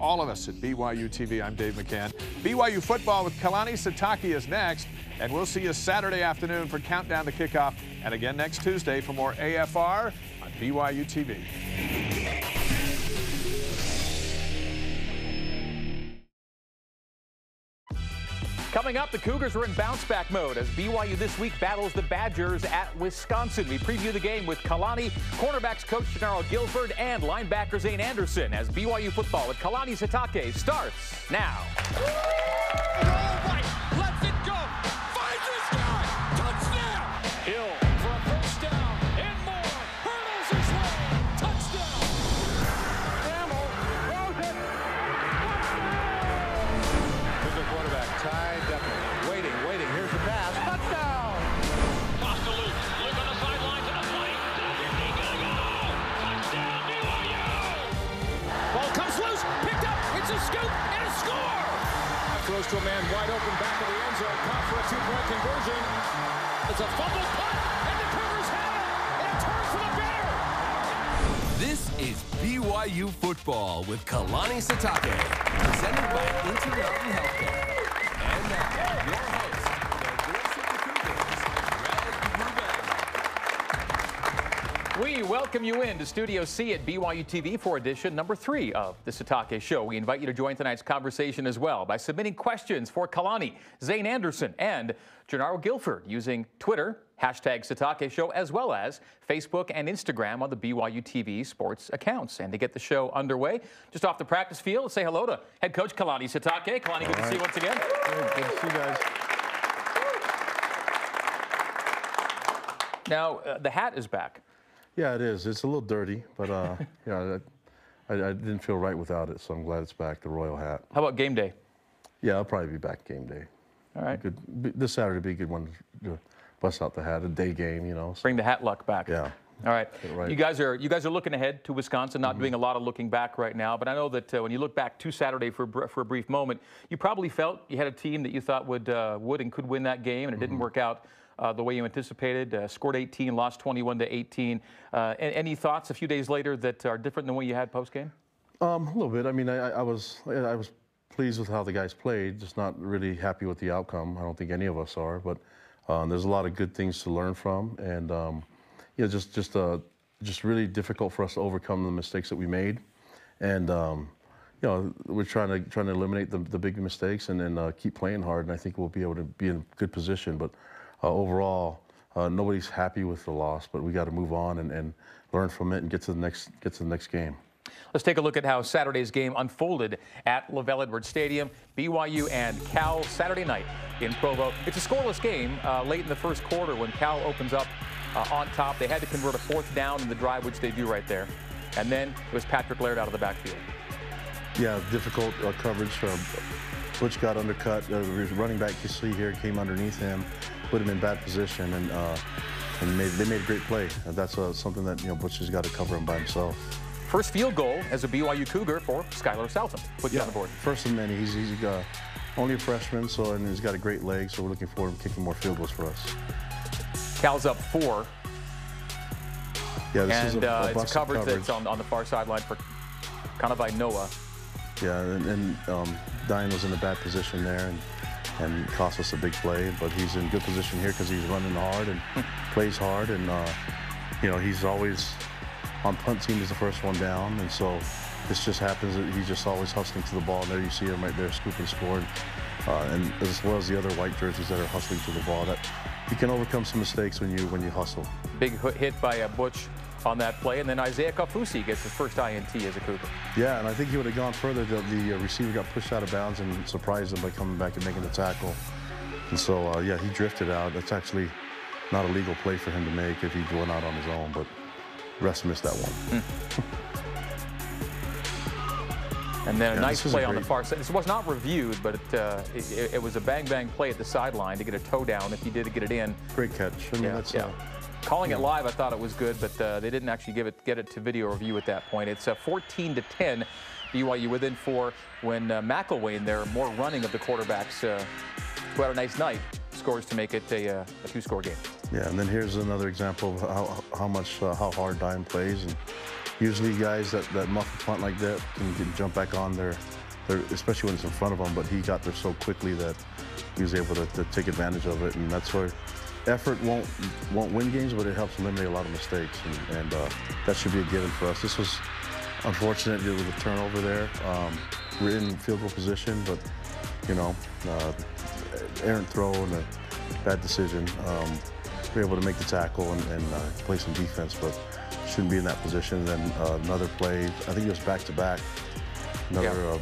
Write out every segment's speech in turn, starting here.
all of us at BYU TV, I'm Dave McCann. BYU Football with Kalani Sitake is next, and we'll see you Saturday afternoon for Countdown to Kickoff, and again next Tuesday for more AFR on BYU TV. Coming up, the Cougars are in bounce-back mode as BYU this week battles the Badgers at Wisconsin. We preview the game with Kalani, cornerbacks coach Gennaro Gilford, and linebacker Zane Anderson as BYU Football with Kalani Sitake starts now. Right, lets it go, finds this guy, touchdown! Hill for a first down, and more, hurdles his way, touchdown! Gamble, throws it, touchdown! Cougar quarterback tied up, waiting, here's the pass, touchdown! Costa loop, look on the sidelines and a play, doesn't he gonna go? Touchdown, BYU! Ball comes loose, picked up, it's a scoop, and a score! Throws to a man wide open back of the end zone, caught for a two-point conversion. It's a fumble punt, and the Cougars have it, and a turn for the better! This is BYU Football with Kalani Sitake, presented by Intermountain Healthcare. And now, your host, the voice of the Cougars, Greg Wrubell. We welcome you in to Studio C at BYU TV for edition number 3 of the Sitake Show. We invite you to join tonight's conversation as well by submitting questions for Kalani, Zane Anderson, and Gennaro Gilford using Twitter, #Sitake Show, as well as Facebook and Instagram on the BYU TV sports accounts. And to get the show underway, just off the practice field, let's say hello to head coach Kalani Sitake. Kalani, good to see you once again. Good to see you guys. Now, the hat is back. Yeah, it is. It's a little dirty, but yeah, I didn't feel right without it, so I'm glad it's back, the royal hat. How about game day? Yeah, I'll probably be back game day. All right. Good. This Saturday will be a good one to bust out the hat, a day game, you know. So. Bring the hat luck back. Yeah. All right. Right. You guys are looking ahead to Wisconsin, not doing a lot of looking back right now. But I know that when you look back to Saturday for a brief moment, you probably felt you had a team that you thought would and could win that game, and it didn't work out the way you anticipated. Scored 18, lost 21-18. Any thoughts a few days later that are different than what you had post game? A little bit. I mean, I was pleased with how the guys played. Just not really happy with the outcome. I don't think any of us are, but there's a lot of good things to learn from, and you know, just really difficult for us to overcome the mistakes that we made, and you know, we're trying to eliminate the big mistakes and then keep playing hard, and I think we'll be able to be in a good position. But overall, nobody's happy with the loss, but we got to move on and learn from it and get to the next game. Let's take a look at how Saturday's game unfolded at LaVell Edwards Stadium. BYU and Cal Saturday night in Provo. It's a scoreless game late in the first quarter when Cal opens up on top. They had to convert a 4th down in the drive, which they do right there. And then it was Patrick Laird out of the backfield. Yeah, difficult coverage. Butch got undercut. The running back you see here came underneath him, put him in bad position, and they made a great play. And that's something that, you know, Butch has got to cover him by himself. First field goal as a BYU Cougar for Skylar Southam. Put you on the board. First of many. He's only a freshman, and he's got a great leg, so we're looking forward to kicking more field goals for us. Cal's up 4. Yeah, this is a it's coverage that's on the far sideline for kind of by Noah. Yeah, and Diane was in a bad position there and cost us a big play, but he's in good position here because he's running hard and plays hard, and you know, he's always on punt team is the first one down, and so this just happens that he's just always hustling to the ball. And there you see him right there, scooping, scoring, and as well as the other white jerseys that are hustling to the ball. That you can overcome some mistakes when you hustle. Big hit by Butch on that play, and then Isaiah Kaufusi gets his first INT as a Cougar. Yeah, and I think he would have gone further. The receiver got pushed out of bounds and surprised him by coming back and making the tackle. And so, yeah, he drifted out. That's actually not a legal play for him to make if he went out on his own, but Rest missed that one. And then a nice play on the far side. This was not reviewed, but it was a bang-bang play at the sideline to get a toe down if he did get it in. Great catch. I mean, that's, Calling it live, I thought it was good, but they didn't actually get it to video review at that point. It's 14-10, BYU within 4 when McElwain, their more running of the quarterbacks, who had a nice night, scores to make it a 2-score game. Yeah, and then here's another example of how hard Dime plays, and usually guys that muff a punt like that can jump back on there, especially when it's in front of them, but he got there so quickly that he was able to take advantage of it, and that's where effort won't win games, but it helps eliminate a lot of mistakes, and that should be a given for us. This was unfortunate with the turnover there. We're in field goal position, but errant throw and a bad decision. We were able to make the tackle and play some defense, but shouldn't be in that position. Then another play, I think it was back-to-back, another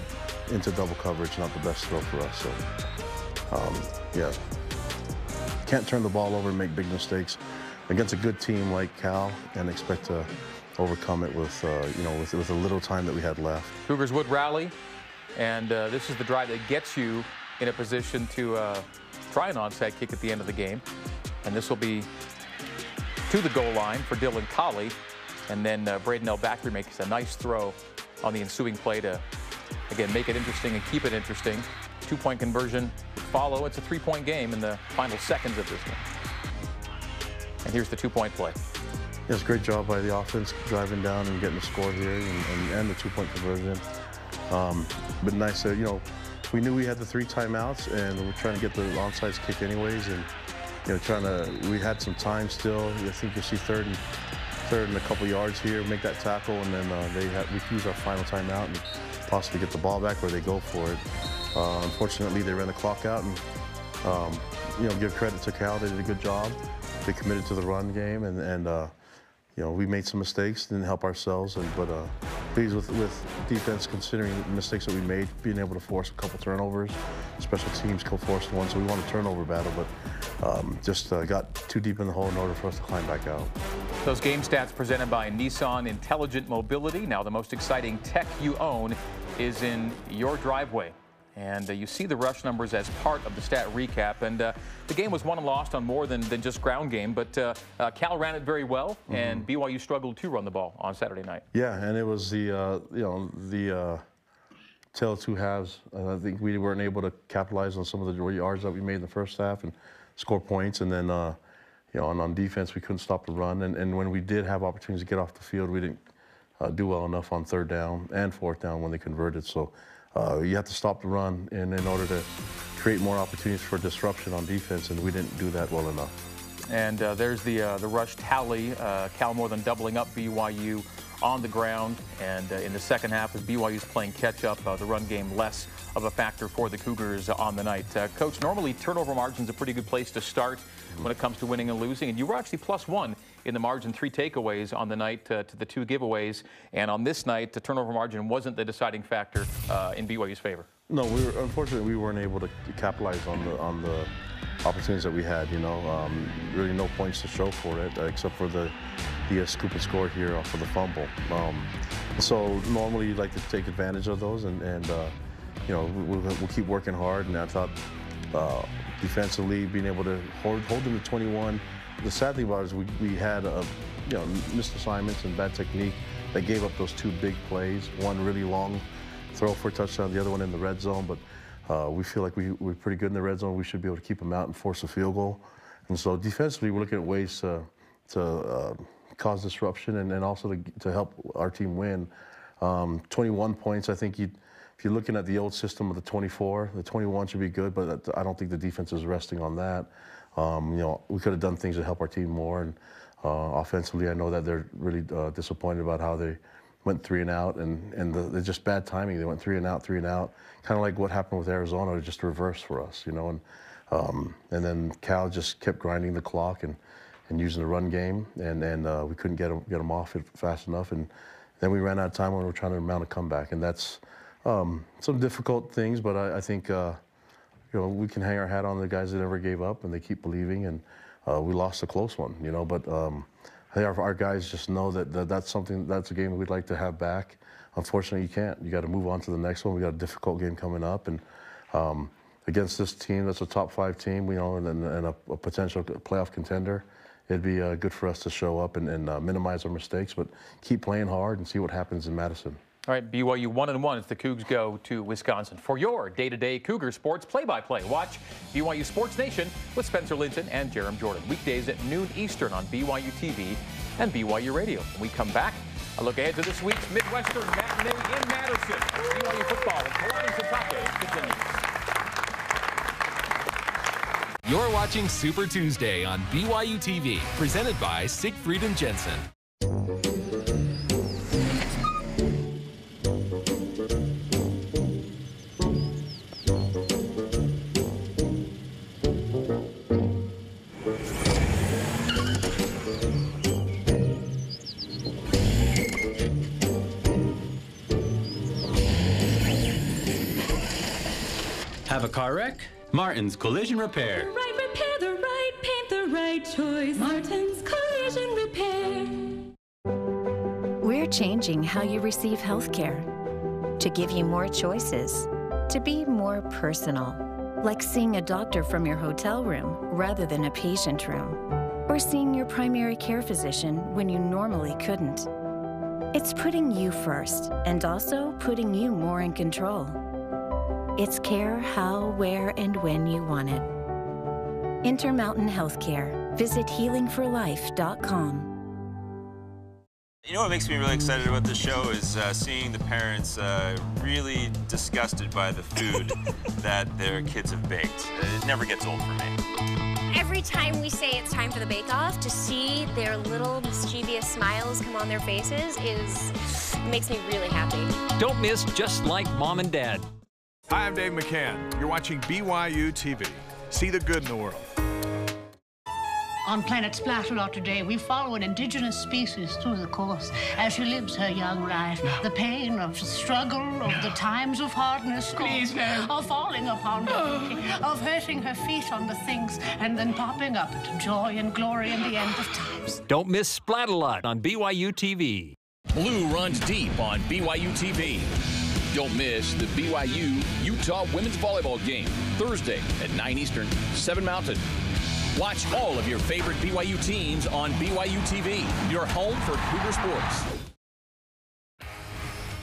into double coverage, not the best throw for us. So, yeah, can't turn the ball over and make big mistakes against a good team like Cal and expect to overcome it with, with a little time that we had left. Cougars would rally, and this is the drive that gets you in a position to try an onside kick at the end of the game. And this will be to the goal line for Dylan Colley. And then Braden Elbakri makes a nice throw on the ensuing play to, again, make it interesting and keep it interesting. 2-point conversion to follow. It's a 3-point game in the final seconds of this game. And here's the 2-point play. Yeah, it's a great job by the offense driving down and getting the score here and the 2-point conversion. But nice, we knew we had the 3 timeouts and we're trying to get the onside kick anyways. And we had some time still. I think you'll see third and a couple yards here, make that tackle, and then we can use our final timeout and possibly get the ball back where they go for it. Unfortunately, they ran the clock out, and give credit to Cal. They did a good job. They committed to the run game, and we made some mistakes, didn't help ourselves, but pleased with defense considering the mistakes that we made, being able to force a couple turnovers. Special teams co-forced one, so we won a turnover battle, but just got too deep in the hole in order for us to climb back out. Those game stats presented by Nissan Intelligent Mobility. Now the most exciting tech you own is in your driveway. And you see the rush numbers as part of the stat recap. And the game was won and lost on more than just ground game. But Cal ran it very well, and BYU struggled to run the ball on Saturday night. Yeah, and it was the tale of two halves. I think we weren't able to capitalize on some of the yards that we made in the first half and score points. And then, on defense, we couldn't stop the run. And when we did have opportunities to get off the field, we didn't do well enough on 3rd down and 4th down when they converted. So. You have to stop the run in order to create more opportunities for disruption on defense, and we didn't do that well enough. And there's the rush tally. Cal more than doubling up BYU on the ground. And in the second half, as BYU's playing catch-up, the run game less of a factor for the Cougars on the night. Coach, normally turnover margin's a pretty good place to start when it comes to winning and losing. And you were actually +1 in the margin, 3 takeaways on the night to the 2 giveaways. And on this night, the turnover margin wasn't the deciding factor in BYU's favor. No, unfortunately, we weren't able to capitalize on the opportunities that we had. Really no points to show for it, except for the scoop and score here off of the fumble. So normally you'd like to take advantage of those, and we'll keep working hard. And I thought defensively, being able to hold them to 21. The sad thing about it is we had missed assignments and bad technique that gave up those 2 big plays. One really long throw for a touchdown, the other one in the red zone. But we feel like we're pretty good in the red zone. We should be able to keep them out and force a field goal. And so defensively, we're looking at ways to cause disruption and also to help our team win. 21 points, I think if you're looking at the old system of the 24, the 21 should be good, but I don't think the defense is resting on that. We could have done things to help our team more. And offensively, I know that they're really disappointed about how they went 3 and out, and they're just bad timing. They went 3 and out, kind of like what happened with Arizona, just reversed for us, And then Cal just kept grinding the clock and using the run game, and we couldn't get them off it fast enough. And then we ran out of time when we were trying to mount a comeback, and that's some difficult things. But I think we can hang our hat on the guys that never gave up and they keep believing. And we lost a close one, But I think our guys just know that's a game we'd like to have back. Unfortunately, you can't. You got to move on to the next one. We got a difficult game coming up, and against this team that's a top 5 team, and a potential playoff contender. It'd be good for us to show up and minimize our mistakes, but keep playing hard and see what happens in Madison. All right, BYU 1-1 as the Cougs go to Wisconsin. For your day-to-day Cougar sports play-by-play, watch BYU Sports Nation with Spencer Linton and Jerem Jordan. Weekdays at noon Eastern on BYU TV and BYU Radio. When we come back, A look ahead to this week's Midwestern Matinee in Madison. BYU Football with Kalani Sitake continues. You're watching Super Tuesday on BYU TV, presented by Siegfried & Jensen. Have a car wreck? Martin's Collision Repair. The right repair, the right paint, the right choice. Martin's Collision Repair. We're changing how you receive health care to give you more choices, to be more personal, like seeing a doctor from your hotel room rather than a patient room, or seeing your primary care physician when you normally couldn't. It's putting you first and also putting you more in control. It's care how, where, and when you want it. Intermountain Healthcare. Visit healingforlife.com. You know what makes me really excited about this show is seeing the parents really disgusted by the food that their kids have baked. It never gets old for me. Every time we say it's time for the bake-off, to see their little mischievous smiles come on their faces makes me really happy. Don't miss Just Like Mom and Dad. Hi, I'm Dave McCann. You're watching BYU TV. See the good in the world. On Planet Splashalot today, we follow an indigenous species through the course as she lives her young life. The pain of struggle, of the times of hardness, of falling upon her, of hurting her feet on the things, and then popping up into joy and glory in the end of times. Don't miss Splat-A-Lot on BYU TV. Blue runs deep on BYU TV. Don't miss the BYU-Utah women's volleyball game, Thursday at 9 Eastern, 7 Mountain. Watch all of your favorite BYU teams on BYU TV, your home for Cougar sports.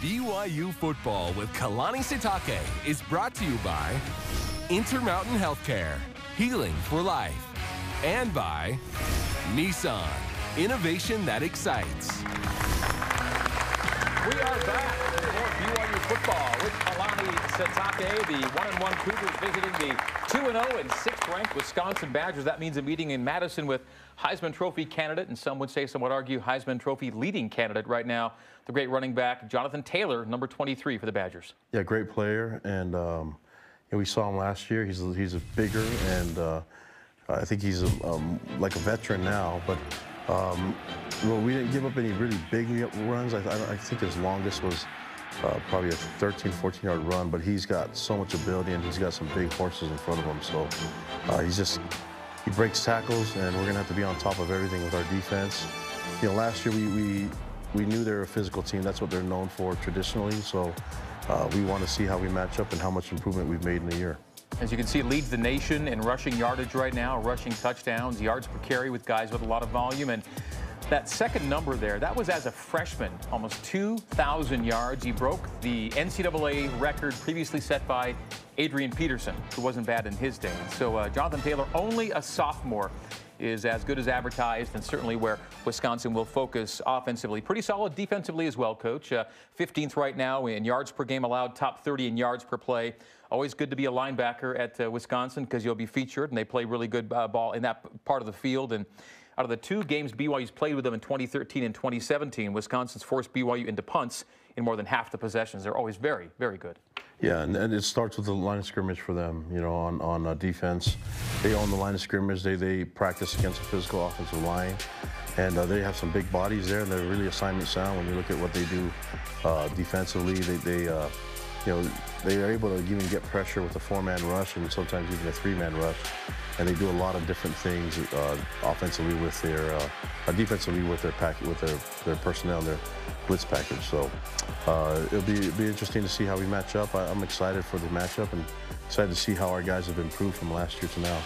BYU Football with Kalani Sitake is brought to you by Intermountain Healthcare, Healing for Life, and by Nissan, innovation that excites. We are back for more BYU football with Kalani Sitake, the 1-1 Cougars visiting the 2-0 and 6th ranked Wisconsin Badgers. That means a meeting in Madison with Heisman Trophy candidate, and some would say, some would argue, Heisman Trophy leading candidate right now, the great running back Jonathan Taylor, number 23 for the Badgers. Yeah, great player, and we saw him last year. He's a bigger, and I think he's like a veteran now, but well, we didn't give up any really big runs. I think his longest was probably a 13, 14-yard run, but he's got so much ability, and he's got some big horses in front of him. So he breaks tackles, and we're going to have to be on top of everything with our defense. You know, last year we knew they were a physical team. That's what they're known for traditionally. So we want to see how we match up and how much improvement we've made in a year. As you can see, leads the nation in rushing yardage right now, rushing touchdowns, yards per carry with guys with a lot of volume. And that second number there, that was as a freshman, almost 2,000 yards. He broke the NCAA record previously set by Adrian Peterson, who wasn't bad in his day. So Jonathan Taylor, only a sophomore, is as good as advertised, and certainly where Wisconsin will focus offensively. Pretty solid defensively as well, Coach. 15th right now in yards per game allowed, top 30 in yards per play. Always good to be a linebacker at Wisconsin because you'll be featured, and they play really good ball in that part of the field. And out of the two games BYU's played with them in 2013 and 2017, Wisconsin's forced BYU into punts in more than half the possessions. They're always very, very good. Yeah, and it starts with the line of scrimmage for them, you know, on defense. They own the line of scrimmage. They practice against a physical offensive line, and they have some big bodies there, and they're really assignment sound when you look at what they do defensively. You know, they are able to even get pressure with a 4-man rush and sometimes even a 3-man rush. And they do a lot of different things offensively with their, defensively with their personnel, their blitz package. So it'll be interesting to see how we match up. I'm excited for the matchup and excited to see how our guys have improved from last year to now.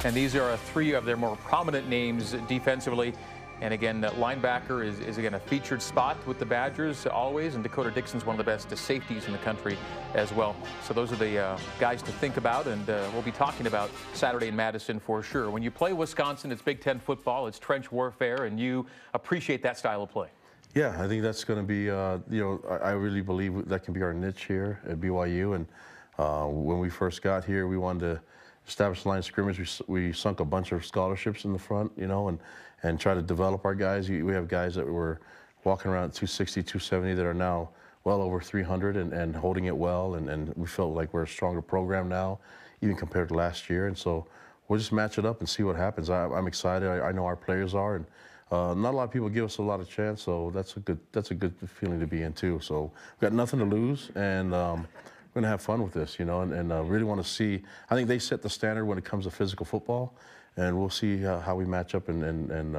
And these are three of their more prominent names defensively. And again, linebacker is again a featured spot with the Badgers always, and Dakota Dixon's one of the best safeties in the country as well. So those are the guys to think about, and we'll be talking about Saturday in Madison for sure. When you play Wisconsin, it's Big Ten football, it's trench warfare, and you appreciate that style of play. Yeah, I think that's going to be, I really believe that can be our niche here at BYU. And when we first got here, we wanted to establish the line of scrimmage. We sunk a bunch of scholarships in the front, and try to develop our guys. We have guys that were walking around at 260, 270 that are now well over 300 and holding it well. And we felt like we're a stronger program now, even compared to last year. And so we'll just match it up and see what happens. I'm excited. I know our players are. And not a lot of people give us a lot of chance, so that's a good feeling to be in too. So we've got nothing to lose, and we're going to have fun with this, and really want to see. I think they set the standard when it comes to physical football, and we'll see how we match up and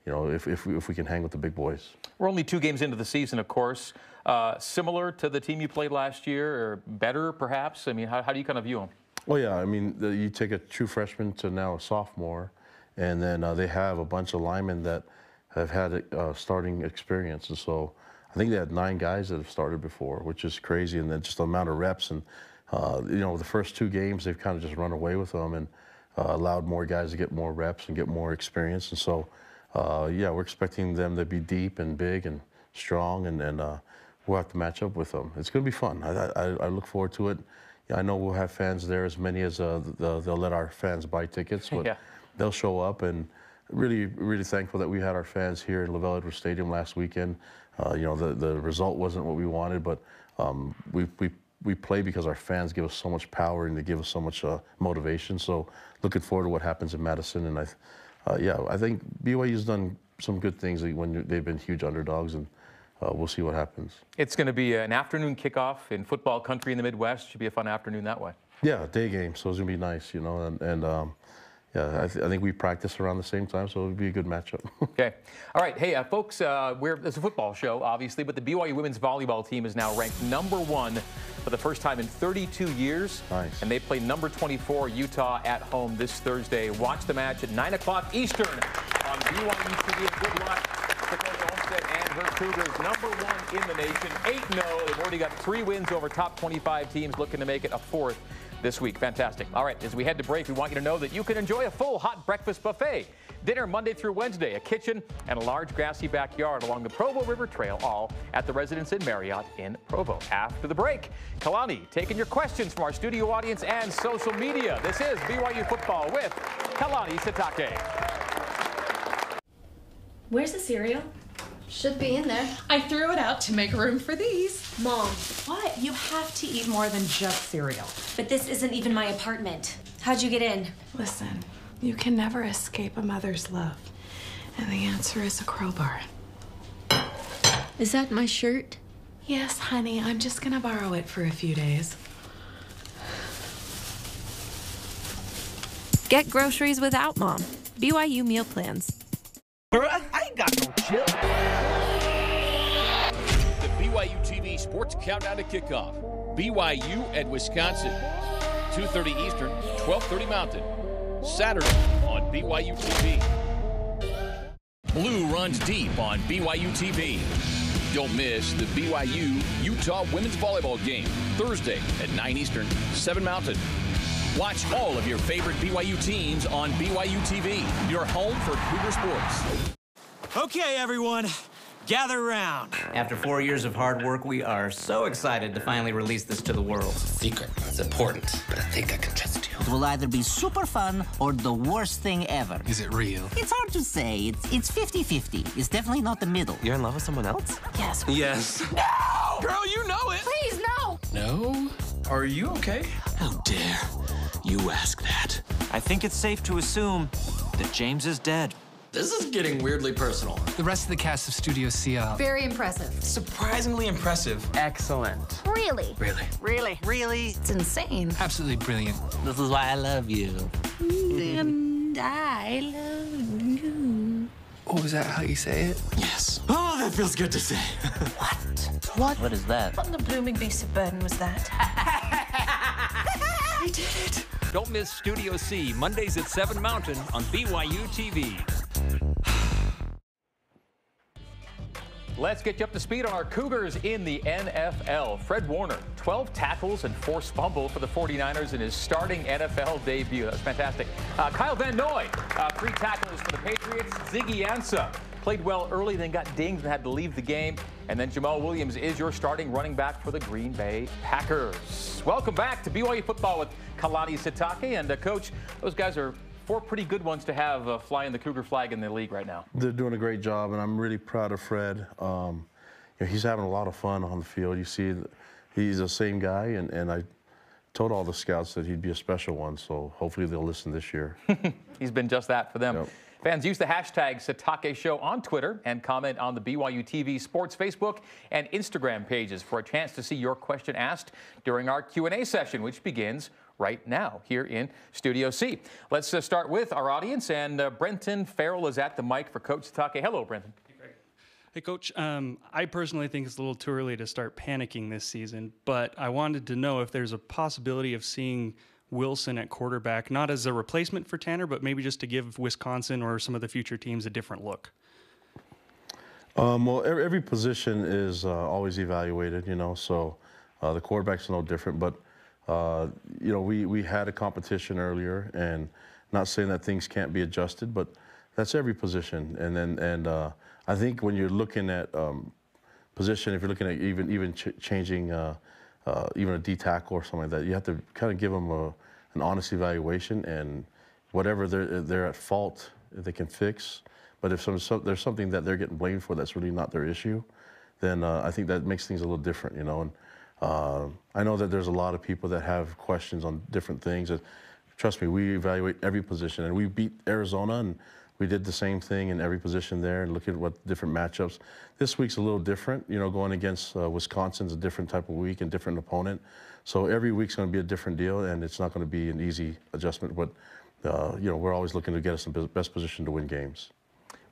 if we can hang with the big boys. We're only 2 games into the season, of course. Similar to the team you played last year, or better perhaps? I mean, how do you kind of view them? Well, yeah, I mean, you take a true freshman to now a sophomore, and then they have a bunch of linemen that have had starting experience. And so I think they had 9 guys that have started before, which is crazy. And then just the amount of reps. And, the first 2 games, they've kind of just run away with them and allowed more guys to get more reps and get more experience. And so, yeah, we're expecting them to be deep and big and strong, and we'll have to match up with them. It's going to be fun. I look forward to it. Yeah, I know we'll have fans there, as many as they'll let our fans buy tickets. But yeah. They'll show up, and really, really thankful that we had our fans here in LaVell Edwards Stadium last weekend. The result wasn't what we wanted, but we play because our fans give us so much power and they give us so much motivation. So looking forward to what happens in Madison. And I think BYU's done some good things when they've been huge underdogs, and we'll see what happens. It's going to be an afternoon kickoff in football country in the Midwest. Should be a fun afternoon that way. Yeah, day game, so it's going to be nice, yeah, I think we practice around the same time, so it'll be a good matchup. Okay. All right. Hey, folks, it's a football show, obviously, but the BYU women's volleyball team is now ranked #1 for the first time in 32 years. Nice. And they play number 24 Utah at home this Thursday. Watch the match at 9 o'clock Eastern on BYU TV. Good luck to Coach Olmstead and her Cougars, #1 in the nation, 8-0. They've already got 3 wins over top 25 teams, looking to make it a 4th. This week. Fantastic. All right, as we head to break, we want you to know that you can enjoy a full hot breakfast buffet. Dinner Monday through Wednesday, a kitchen and a large grassy backyard along the Provo River Trail, all at the Residence Inn Marriott in Provo. After the break, Kalani taking your questions from our studio audience and social media. This is BYU Football with Kalani Sitake. Where's the cereal? Should be in there. I threw it out to make room for these. Mom. What? You have to eat more than just cereal. But this isn't even my apartment. How'd you get in? Listen, you can never escape a mother's love. And the answer is a crowbar. Is that my shirt? Yes, honey. I'm just gonna borrow it for a few days. Get groceries without Mom. BYU meal plans. I ain't got no chill. The BYU TV Sports Countdown to Kickoff. BYU at Wisconsin. 2:30 Eastern, 12:30 Mountain. Saturday on BYU TV. Blue runs deep on BYU TV. Don't miss the BYU Utah women's volleyball game. Thursday at 9 Eastern, 7 Mountain. Watch all of your favorite BYU teams on BYU TV, your home for Cougar sports. Okay, everyone, gather around. After 4 years of hard work, we are so excited to finally release this to the world. Secret. It's important, but I think I can trust you. It will either be super fun or the worst thing ever. Is it real? It's hard to say. It's 50-50. It's definitely not the middle. You're in love with someone else? Yes. Yes. No! Girl, you know it! Please, no! No? Are you okay? How dare you ask that? I think it's safe to assume that James is dead. This is getting weirdly personal. The rest of the cast of Studio C. Very impressive. Surprisingly impressive. Excellent. Really? Really? Really? Really? It's insane. Absolutely brilliant. This is why I love you. And I love you. Oh, is that how you say it? Yes. Oh, that feels good to say. What? What is that? What in the blooming beast of burden was that? I did it. Don't miss Studio C, Mondays at 7 Mountain on BYU TV. Let's get you up to speed on our Cougars in the NFL. Fred Warner, 12 tackles and forced fumble for the 49ers in his starting NFL debut. That's fantastic. Kyle Van Noy, 3 tackles for the Patriots. Ziggy Ansah, played well early, then got dinged and had to leave the game. And then Jamal Williams is your starting running back for the Green Bay Packers. Welcome back to BYU Football with Kalani Sitake. And Coach, those guys are 4 pretty good ones to have flying the Cougar flag in the league right now. They're doing a great job, and I'm really proud of Fred. He's having a lot of fun on the field. You see, he's the same guy, and I told all the scouts that he'd be a special one, so hopefully they'll listen this year. He's been just that for them. Yep. Fans, use the hashtag Sitake Show on Twitter and comment on the BYU TV Sports Facebook and Instagram pages for a chance to see your question asked during our Q&A session, which begins right now here in Studio C. Let's start with our audience, and Brenton Farrell is at the mic for Coach Sitake. Hello, Brenton. Hey, Coach. I personally think it's a little too early to start panicking this season, but I wanted to know if there's a possibility of seeing Wilson at quarterback, not as a replacement for Tanner, but maybe just to give Wisconsin or some of the future teams a different look. Well, every position is always evaluated, so the quarterback's no different. But, we had a competition earlier, and not saying that things can't be adjusted, but that's every position. And I think when you're looking at position, if you're looking at even changing even a D tackle or something like that, you have to kind of give them an honest evaluation, and whatever they're at fault, they can fix. But if there's something that they're getting blamed for that's really not their issue, then I think that makes things a little different, And I know that there's a lot of people that have questions on different things. Trust me, we evaluate every position, and we beat Arizona, and we did the same thing in every position there and look at what different matchups. This week's a little different, going against Wisconsin's a different type of week and different opponent. So every week's going to be a different deal, and it's not going to be an easy adjustment. But, we're always looking to get us in the best position to win games.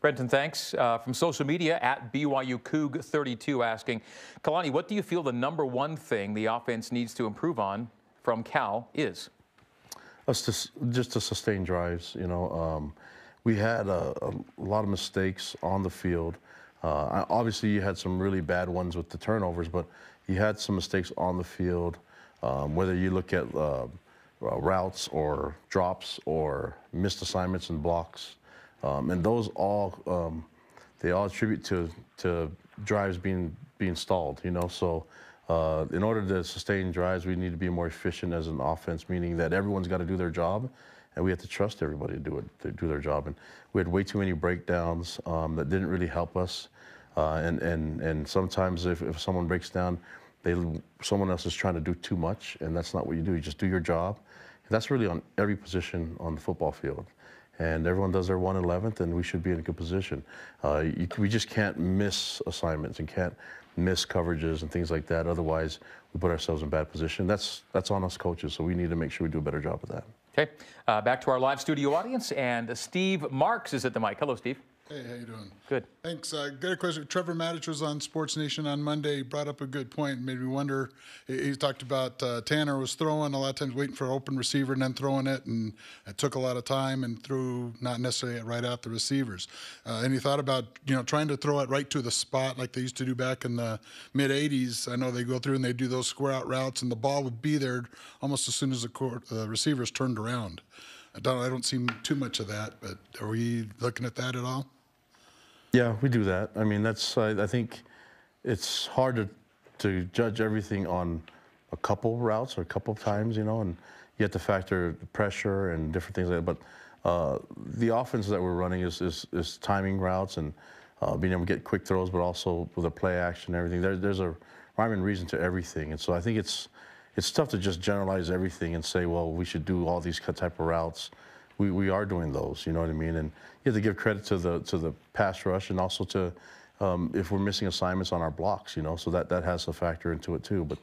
Brenton, thanks. From social media, at BYU Coug 32 asking, Kalani, what do you feel the #1 thing the offense needs to improve on from Cal is? Just to sustain drives, We had a lot of mistakes on the field. Obviously, you had some really bad ones with the turnovers, but you had some mistakes on the field, whether you look at routes or drops or missed assignments and blocks. And those they all attribute to drives being stalled, So in order to sustain drives, we need to be more efficient as an offense, meaning that everyone's got to do their job. And we have to trust everybody to do their job. And we had way too many breakdowns that didn't really help us. And sometimes if someone breaks down, someone else is trying to do too much, and that's not what you do. You just do your job. And that's really on every position on the football field. And everyone does their 1/11th, and we should be in a good position. We just can't miss assignments and can't miss coverages and things like that. Otherwise, we put ourselves in bad position. That's on us coaches, so we need to make sure we do a better job of that. Okay, back to our live studio audience, and Steve Marks is at the mic. Hello, Steve. Hey, how you doing? Good. Thanks. Got a question. Trevor Maddich was on Sports Nation on Monday. He brought up a good point. Made me wonder. He talked about Tanner was throwing a lot of times, waiting for an open receiver and then throwing it, and it took a lot of time and threw not necessarily right at the receivers. And he thought about trying to throw it right to the spot like they used to do back in the mid '80s. I know they go through and they do those square out routes, and the ball would be there almost as soon as the receivers turned around. I don't see too much of that, but are we looking at that at all? Yeah, we do that. I mean, I think it's hard to judge everything on a couple routes or a couple times, and you have to factor the pressure and different things like that. But the offense that we're running is timing routes and being able to get quick throws, but also with a play action and everything. There's a rhyme and reason to everything. And so I think it's tough to just generalize everything and say, well, we should do all these type of routes. We are doing those, you know what I mean? And you have to give credit to the pass rush and also to if we're missing assignments on our blocks, so that has a factor into it too. But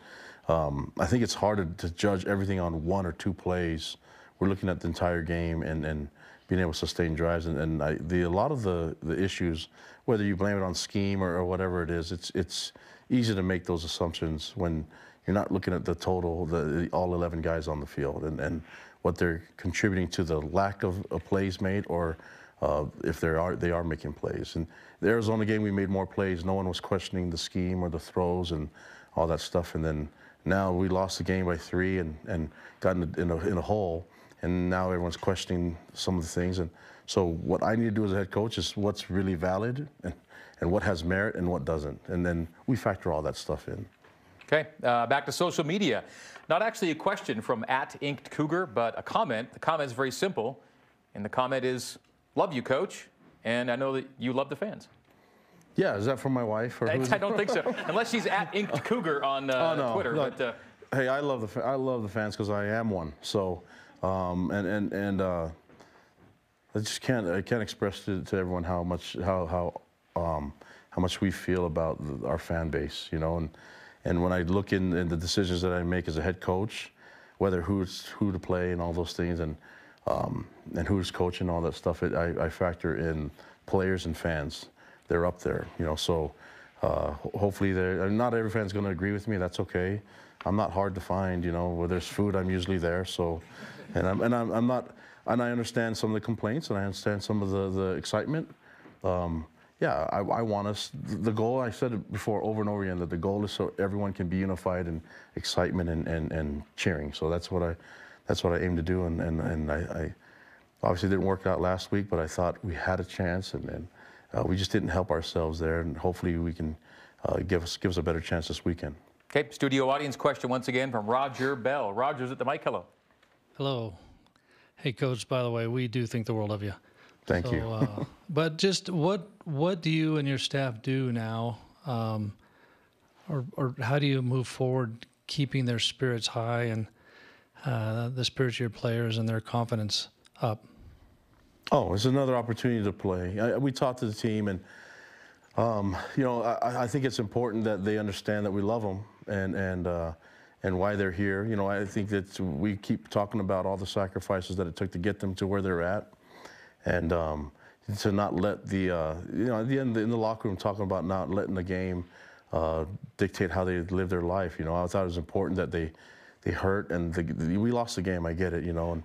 I think it's hard to judge everything on 1 or 2 plays. We're looking at the entire game and being able to sustain drives. And a lot of the issues, whether you blame it on scheme or whatever it is, it's easy to make those assumptions when you're not looking at the total, all 11 guys on the field and what they're contributing to the lack of plays made, or if they are making plays. And the Arizona game, we made more plays. No one was questioning the scheme or the throws and all that stuff. And then now we lost the game by 3 and got in a hole. and now everyone's questioning some of the things. And so what I need to do as a head coach is what's really valid and what has merit and what doesn't. And then we factor all that stuff in. Okay, back to social media. Not actually a question from @InkedCougar, but a comment. The comment is very simple, and the comment is, "Love you, Coach," and I know that you love the fans. Yeah, is that from my wife? Or I don't think so, unless she's @InkedCougar on Twitter. No. But hey, I love the fans because I am one. So, I just can't express to everyone how much we feel about our fan base, you know. And when I look in the decisions that I make as a head coach, whether who to play and all those things, and who's coaching, all that stuff, I factor in players and fans. They're up there, you know. So hopefully, not every fan's going to agree with me. That's okay. I'm not hard to find, you know. Where there's food, I'm usually there. So, and I understand some of the complaints, and I understand some of the excitement. Yeah, I want us. The goal, I said it before over and over again, that the goal is so everyone can be unified in excitement and cheering. So that's what I aim to do. And I obviously didn't work out last week, but I thought we had a chance, and we just didn't help ourselves there. And hopefully we can give us a better chance this weekend. Okay, studio audience question once again from Roger Bell. Roger's at the mic. Hello. Hello. Hey, Coach. By the way, we do think the world of you. Thank you. But just what do you and your staff do now, or how do you move forward, keeping their spirits high and the spirits of your players and their confidence up? Oh, it's another opportunity to play. We talked to the team, and you know, I think it's important that they understand that we love them and why they're here. You know, I think that we keep talking about all the sacrifices that it took to get them to where they're at. And to not let the, you know, at the end in the locker room talking about not letting the game dictate how they live their life. You know, I thought it was important that they hurt, and we lost the game. I get it, you know.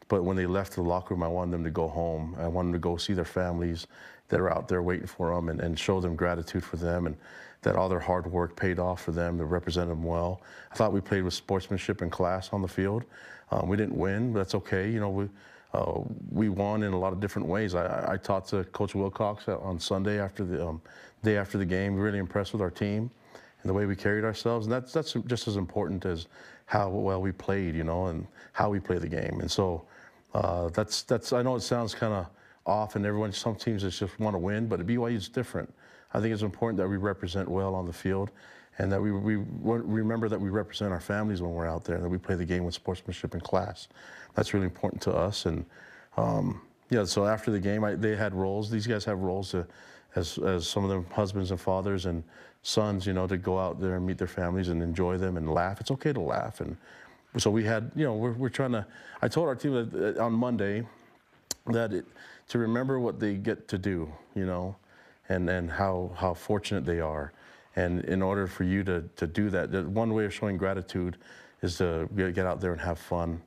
But when they left the locker room, I wanted them to go home. I wanted them to go see their families that are out there waiting for them, and show them gratitude for them, and that all their hard work paid off for them, to represent them well. I thought we played with sportsmanship and class on the field. We didn't win, but that's okay. You know, we won in a lot of different ways. I talked to Coach Wilcox on Sunday after the day after the game. Really impressed with our team and the way we carried ourselves, and that's just as important as how well we played, you know, and how we play the game. And so that's I know it sounds kind of off, and some teams just want to win, but at BYU it's different. I think it's important that we represent well on the field, and that we remember that we represent our families when we're out there, and that we play the game with sportsmanship and class. That's really important to us. And yeah, so after the game, they had roles. These guys have roles as some of them husbands and fathers and sons, you know, to go out there and meet their families and enjoy them and laugh. It's okay to laugh. And so we had, you know, we're trying to. I told our team that on Monday to remember what they get to do, you know, and how fortunate they are. And in order for you to do that, one way of showing gratitude is to get out there and have fun,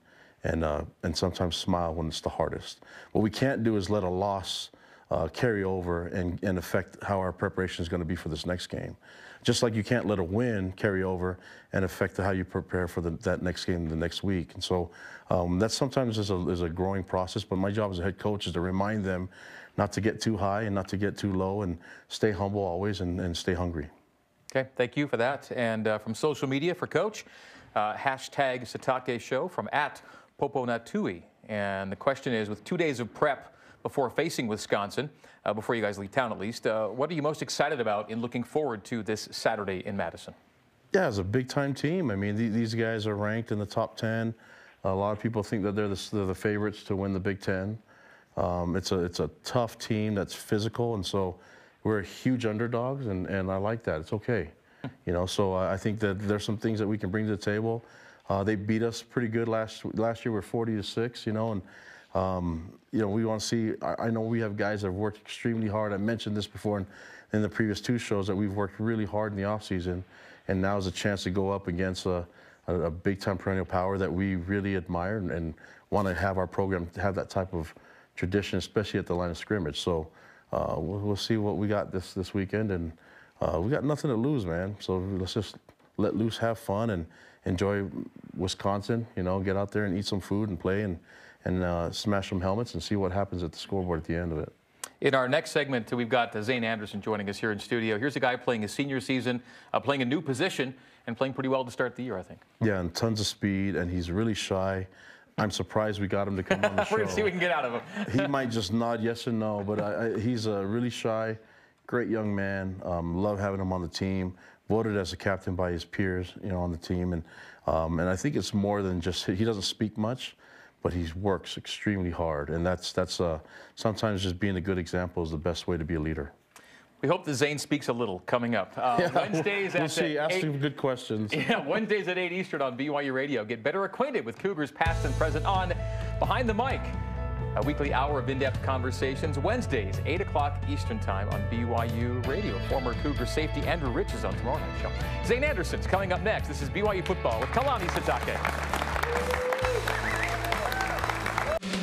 and sometimes smile when it's the hardest. What we can't do is let a loss carry over and affect how our preparation is going to be for this next game. Just like you can't let a win carry over and affect how you prepare for that next game the next week. And so that sometimes is a growing process, but my job as a head coach is to remind them not to get too high and not to get too low, and stay humble always, and stay hungry. Okay, thank you for that. And from social media for Coach, hashtag Sitake Show from @Poponatui. And the question is, with 2 days of prep before facing Wisconsin, before you guys leave town at least, what are you most excited about in looking forward to this Saturday in Madison? Yeah, it's a big-time team. I mean, these guys are ranked in the top 10. A lot of people think that they're the favorites to win the Big Ten. It's a tough team that's physical, and so we're huge underdogs, and I like that. It's okay, you know. So I think that there's some things that we can bring to the table. They beat us pretty good last year. We're 40-6, you know, and you know, we want to see. I know we have guys that have worked extremely hard. I mentioned this before in the previous two shows, that we've worked really hard in the offseason, and now is a chance to go up against a big-time perennial power that we really admire and want to have our program have that type of tradition, especially at the line of scrimmage. So we'll see what we got this weekend, and we got nothing to lose, man. So let's just let loose, have fun, and enjoy Wisconsin. You know, get out there and eat some food and play, and and smash some helmets and see what happens at the scoreboard at the end of it. In our next segment, we've got Zane Anderson joining us here in studio. Here's a guy playing his senior season, playing a new position, and playing pretty well to start the year, I think. Yeah, and tons of speed, and he's really shy. I'm surprised we got him to come on the show. We're going to see what we can get out of him. He might just nod yes and no, but he's a really shy, great young man. Love having him on the team. Voted as a captain by his peers, on the team. And I think it's more than just, he doesn't speak much, but he works extremely hard. And that's sometimes just being a good example is the best way to be a leader. We hope that Zane speaks a little coming up. Wednesdays we'll at see. Ask 8. him good questions. Yeah, Wednesdays at 8 Eastern on BYU Radio. Get better acquainted with Cougars past and present on Behind the Mic, a weekly hour of in-depth conversations. Wednesdays, 8 o'clock Eastern Time on BYU Radio. Former Cougar safety Andrew Rich is on tomorrow night's show. Zane Anderson's coming up next. This is BYU Football with Kalani Sitake.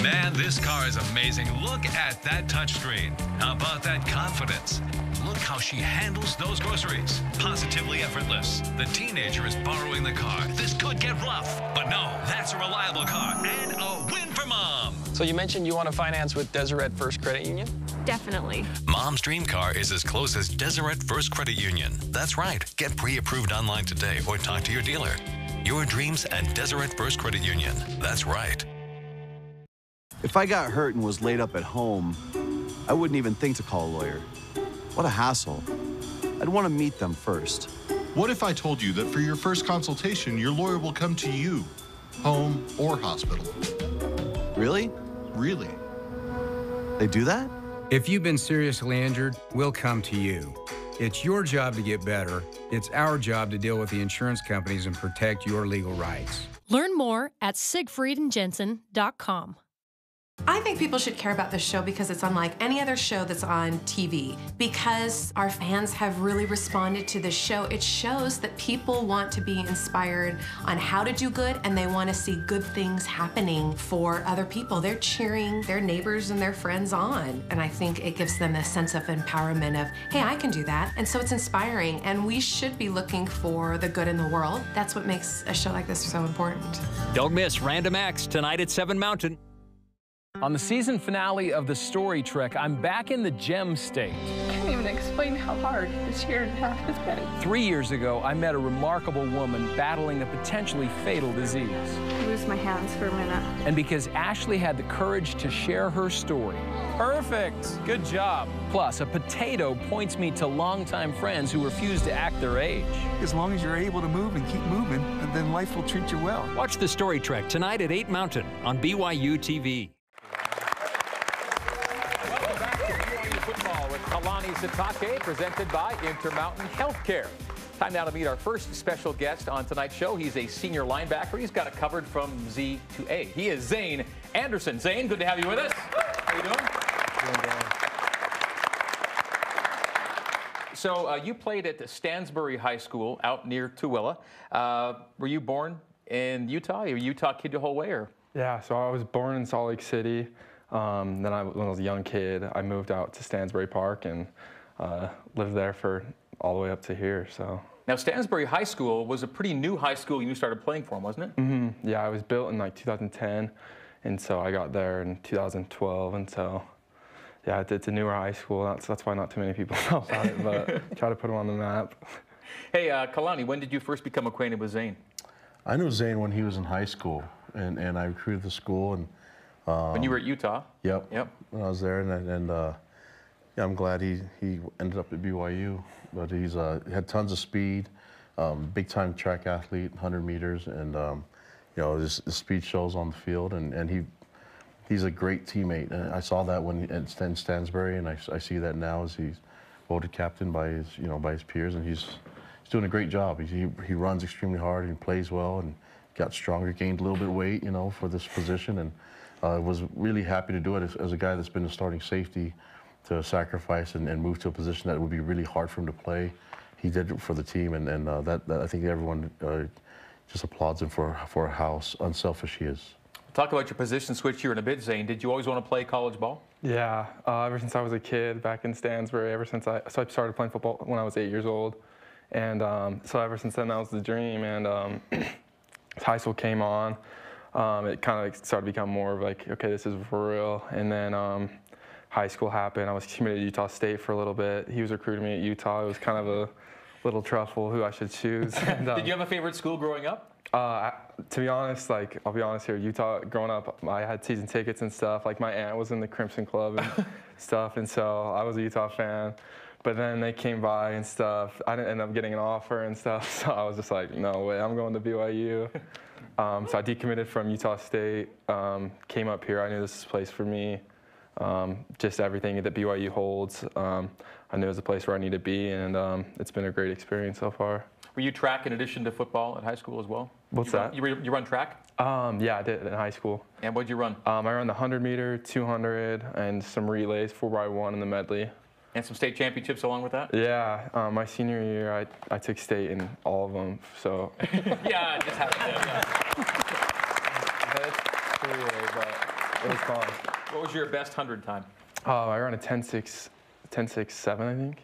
Man, this car is amazing. Look at that touchscreen. How about that confidence? Look how she handles those groceries. Positively effortless. The teenager is borrowing the car. This could get rough. But no, that's a reliable car and a win for Mom. So you mentioned you want to finance with Deseret First Credit Union? Definitely. Mom's dream car is as close as Deseret First Credit Union. That's right. Get pre-approved online today or talk to your dealer. Your dreams and Deseret First Credit Union. That's right. If I got hurt and was laid up at home, I wouldn't even think to call a lawyer. What a hassle. I'd want to meet them first. What if I told you that for your first consultation, your lawyer will come to you, home or hospital? Really? Really. They do that? If you've been seriously injured, we'll come to you. It's your job to get better. It's our job to deal with the insurance companies and protect your legal rights. Learn more at siegfriedandjensen.com. I think people should care about this show because it's unlike any other show that's on TV. Because our fans have really responded to this show, it shows that people want to be inspired on how to do good and they want to see good things happening for other people. They're cheering their neighbors and their friends on. And I think it gives them a sense of empowerment of, hey, I can do that. And so it's inspiring. And we should be looking for the good in the world. That's what makes a show like this so important. Don't miss Random Acts tonight at 7 Mountain. On the season finale of The Story Trek, I'm back in the Gem State. I can't even explain how hard this year and a half has been. 3 years ago, I met a remarkable woman battling a potentially fatal disease. I lose my hands for a minute. And because Ashley had the courage to share her story. Perfect! Good job. Plus, a potato points me to longtime friends who refuse to act their age. As long as you're able to move and keep moving, then life will treat you well. Watch The Story Trek tonight at 8 Mountain on BYU TV. Kalani Sitake, presented by Intermountain Healthcare. Time now to meet our first special guest on tonight's show. He's a senior linebacker. He's got it covered from Z to A. He is Zane Anderson. Zane, good to have you with us. How you doing? So you played at Stansbury High School out near Tooele. Were you born in Utah? Are you a Utah kid the whole way, or? Yeah, so I was born in Salt Lake City. Then when I was a young kid, I moved out to Stansbury Park and lived there for all the way up to here. So now, Stansbury High School was a pretty new high school you started playing for, wasn't it? Mm-hmm. Yeah, it was built in like 2010, and so I got there in 2012, and so yeah, it's a newer high school. That's why not too many people know about it, but try to put them on the map. Hey, Kalani, when did you first become acquainted with Zane? I knew Zane when he was in high school, and I recruited the school and. When you were at Utah? Yep. Yep. When I was there, and yeah, I'm glad he ended up at BYU. But he's had tons of speed, big-time track athlete, 100 meters, and you know, his speed shows on the field, and he's a great teammate. And I saw that when at Stansbury, and I see that now as he's voted captain by his peers, and he's doing a great job. He runs extremely hard and plays well, and got stronger, gained a little bit of weight, for this position, and. Was really happy to do it as a guy that's been a starting safety to sacrifice and move to a position that would be really hard for him to play. He did it for the team, and that I think everyone just applauds him for how unselfish he is. Talk about your position switch here in a bit, Zane. Did you always want to play college ball? Yeah, ever since I was a kid back in Stansbury, I started playing football when I was 8 years old, and so ever since then that was the dream. And high school came on. it kind of started to become more of like, okay, this is for real. And then high school happened. I was committed to Utah State for a be little bit. He was recruiting me at Utah. It was kind of a little truffle who I should choose. And, Did you have a favorite school growing up? To be honest, like, I'll be honest here, Utah, growing up, I had season tickets and stuff. Like, my aunt was in the Crimson Club and stuff, and so I was a Utah fan. But then they came by and stuff. I didn't end up getting an offer and stuff, so I was just like, no way, I'm going to BYU. So I decommitted from Utah State, came up here. I knew this is a place for me. Just everything that BYU holds, I knew it was a place where I need to be, and it's been a great experience so far. Were you track in addition to football at high school as well? What's that? You run track? Yeah, I did in high school. And what'd you run? I ran the 100-meter, 200, and some relays, 4x1 in the medley. And some state championships along with that? Yeah, my senior year, I took state in all of them, so. Yeah, I just happened to, yeah. That's relay, but it was fun. What was your best 100 time? I ran a 10.6, 10.67, I think.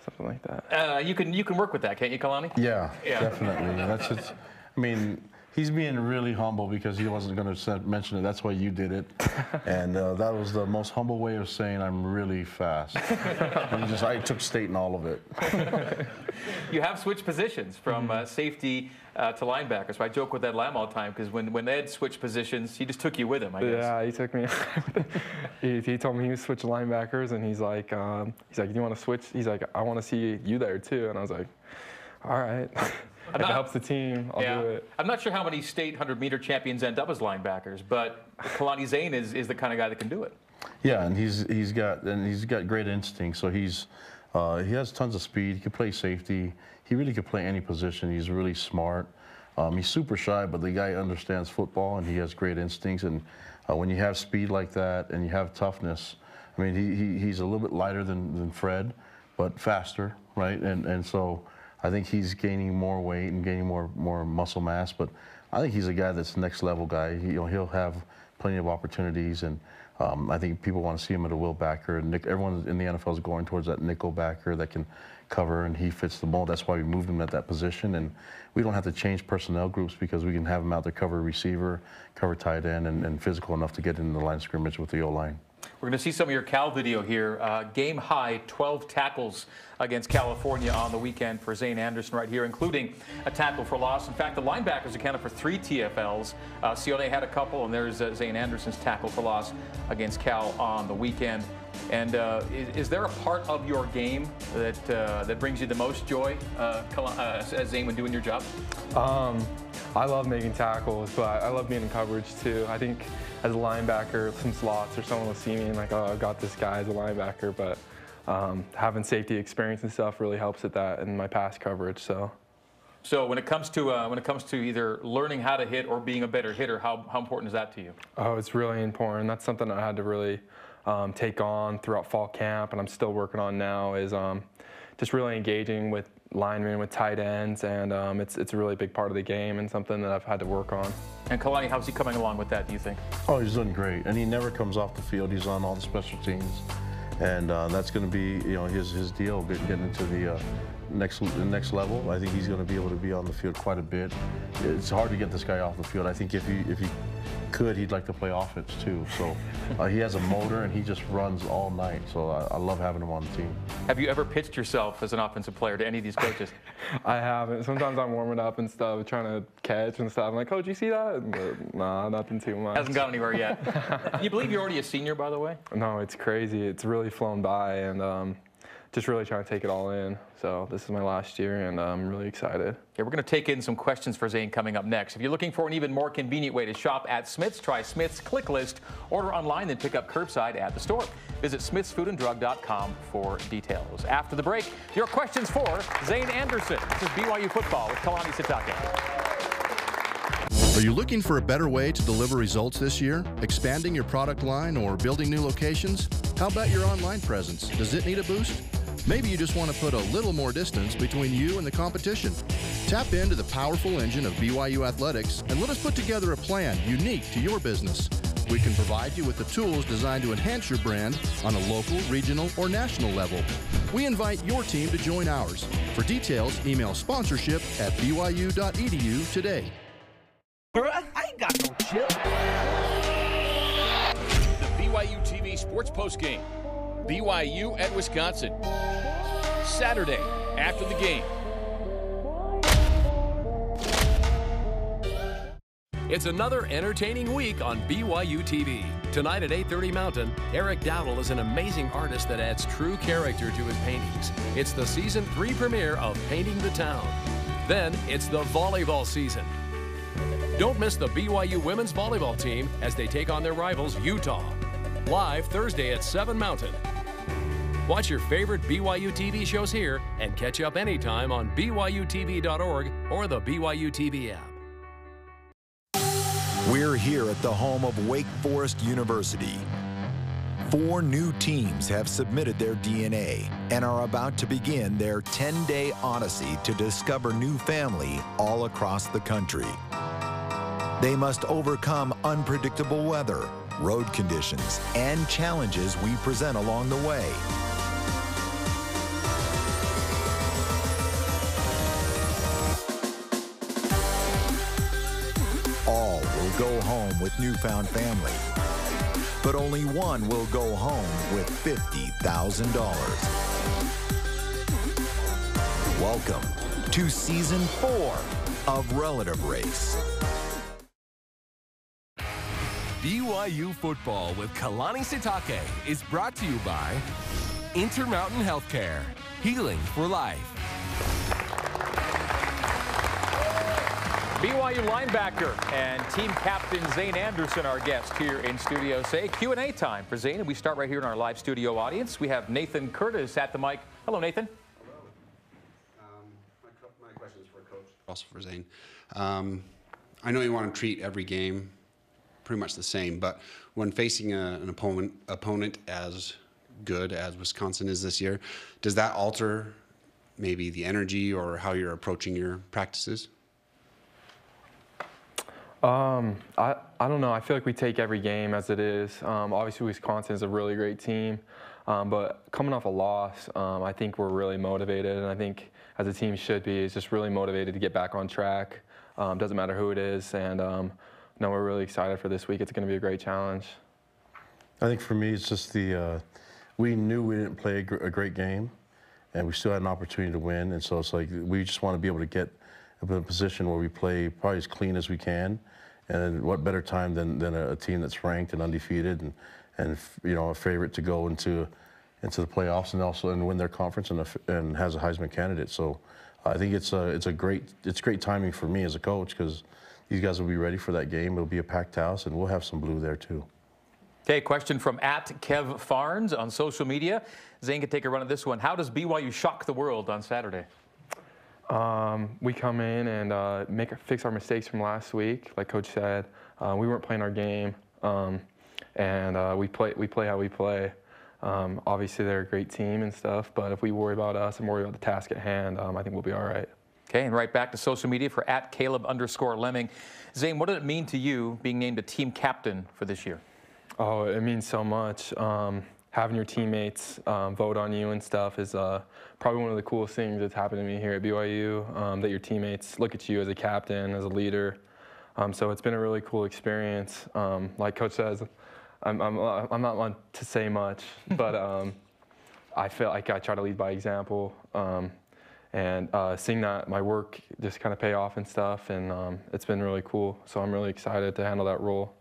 Something like that. You can work with that, can't you, Kalani? Yeah, definitely. That's just, I mean, he's being really humble because he wasn't going to mention it. That's why you did it. And that was the most humble way of saying I'm really fast. And I took state in all of it. You have switched positions from safety to linebacker. So I joke with Ed Lamb all the time because when Ed switched positions, he just took you with him, I guess. Yeah, he took me. He told me he would switch linebackers, and he's like, do you want to switch? He's like, I want to see you there too. And I was like, all right. If it helps the team, I'll do it. I'm not sure how many state 100-meter champions end up as linebackers, but Kalani Zane is the kind of guy that can do it. Yeah, and he's got great instincts. So he has tons of speed. He can play safety. He really can play any position. He's really smart. He's super shy, but the guy understands football, and he has great instincts. And when you have speed like that and you have toughness, I mean, he's a little bit lighter than Fred, but faster, right? And so I think he's gaining more weight and gaining more muscle mass, but I think he's a guy that's next level guy. He'll have plenty of opportunities, and I think people want to see him at a will backer. And everyone in the NFL is going towards that nickel backer that can cover, and he fits the mold. That's why we moved him at that position, and we don't have to change personnel groups because we can have him out there cover receiver, cover tight end, and physical enough to get into the line of scrimmage with the O-line. We're going to see some of your Cal video here. Game high 12 tackles against California on the weekend for Zane Anderson right here, including a tackle for loss. In fact, the linebackers accounted for 3 TFLs. Sione had a couple, and there's Zane Anderson's tackle for loss against Cal on the weekend. And is there a part of your game that brings you the most joy, Zane, when doing your job? I love making tackles, but I love being in coverage too. I think as a linebacker, some slots or someone will see me and like, oh, I've got this guy as a linebacker, but having safety experience and stuff really helps at that in my pass coverage. So when it comes to either learning how to hit or being a better hitter, how important is that to you? Oh, it's really important. That's something I had to really take on throughout fall camp, and I'm still working on now, is just really engaging with linemen, with tight ends, and it's a really big part of the game and something that I've had to work on. And Kalani, how's he coming along with that, do you think? Oh, he's doing great, and he never comes off the field. He's on all the special teams, and that's going to be his deal, getting into the next level. I think he's going to be able to be on the field quite a bit. It's hard to get this guy off the field. I think if he could, he'd like to play offense too. So he has a motor, and he just runs all night. So I love having him on the team. Have you ever pitched yourself as an offensive player to any of these coaches? I haven't. Sometimes I'm warming up and stuff, trying to catch and stuff. I'm like, Coach, you see that? But, nah, nothing too much. Hasn't gone anywhere yet. You believe you're already a senior, by the way? No, it's crazy. It's really flown by, and just really trying to take it all in. So this is my last year, and I'm really excited. Okay, we're going to take in some questions for Zane coming up next. If you're looking for an even more convenient way to shop at Smith's, try Smith's Click List. Order online, then pick up curbside at the store. Visit smithsfoodanddrug.com for details. After the break, your questions for Zane Anderson. This is BYU Football with Kalani Sitake. Are you looking for a better way to deliver results this year? Expanding your product line or building new locations? How about your online presence? Does it need a boost? Maybe you just want to put a little more distance between you and the competition. Tap into the powerful engine of BYU Athletics and let us put together a plan unique to your business. We can provide you with the tools designed to enhance your brand on a local, regional, or national level. We invite your team to join ours. For details, email sponsorship@byu.edu today. I ain't got no BYU TV Sports Postgame. BYU at Wisconsin. Saturday after the game. It's another entertaining week on BYU TV. Tonight at 8:30 Mountain, Eric Dowdle is an amazing artist that adds true character to his paintings. It's the Season 3 premiere of Painting the Town. Then it's the volleyball season. Don't miss the BYU women's volleyball team as they take on their rivals, Utah. Live Thursday at 7 Mountain. Watch your favorite BYU TV shows here and catch up anytime on BYUtv.org or the BYU TV app. We're here at the home of Wake Forest University. 4 new teams have submitted their DNA and are about to begin their 10-day odyssey to discover new family all across the country. They must overcome unpredictable weather, road conditions, and challenges we present along the way. All will go home with newfound family, but only one will go home with $50,000. Welcome to Season 4 of Relative Race. BYU Football with Kalani Sitake is brought to you by Intermountain Healthcare, healing for life. BYU linebacker and team captain Zane Anderson, our guest here in Studio C. Q&A time for Zane, and we start right here in our live studio audience. We have Nathan Curtis at the mic. Hello, Nathan. Hello. My question is for Coach, also for Zane. I know you want to treat every game pretty much the same, but when facing an opponent as good as Wisconsin is this year, does that alter maybe the energy or how you're approaching your practices? I don't know. I feel like we take every game as it is. Obviously, Wisconsin is a really great team, but coming off a loss, I think we're really motivated, and I think as a team should be, is just really motivated to get back on track. Doesn't matter who it is, and no, we're really excited for this week. It's going to be a great challenge. I think for me, it's just we knew we didn't play a great game, and we still had an opportunity to win, and so it's like we just want to be able to get in a position where we play probably as clean as we can, and what better time than a team that's ranked and undefeated and you know, a favorite to go into the playoffs and also win their conference and has a Heisman candidate. So I think it's great timing for me as a coach because these guys will be ready for that game. It'll be a packed house, and we'll have some blue there too. Okay, question from @Kev Farnes on social media. Zane can take a run at this one. How does BYU shock the world on Saturday? We come in and fix our mistakes from last week. Like Coach said, we weren't playing our game, and we play how we play. Obviously, they're a great team and stuff, but if we worry about us and worry about the task at hand, I think we'll be all right. Okay, and right back to social media for @Caleb_Lemming. Zane, what did it mean to you being named a team captain for this year? Oh, it means so much. Having your teammates vote on you and stuff is probably one of the coolest things that's happened to me here at BYU, that your teammates look at you as a captain, as a leader. So it's been a really cool experience. Like Coach says, I'm not one to say much, but I feel like I try to lead by example. And seeing that my work just kind of pay off and stuff, and it's been really cool. So I'm really excited to handle that role.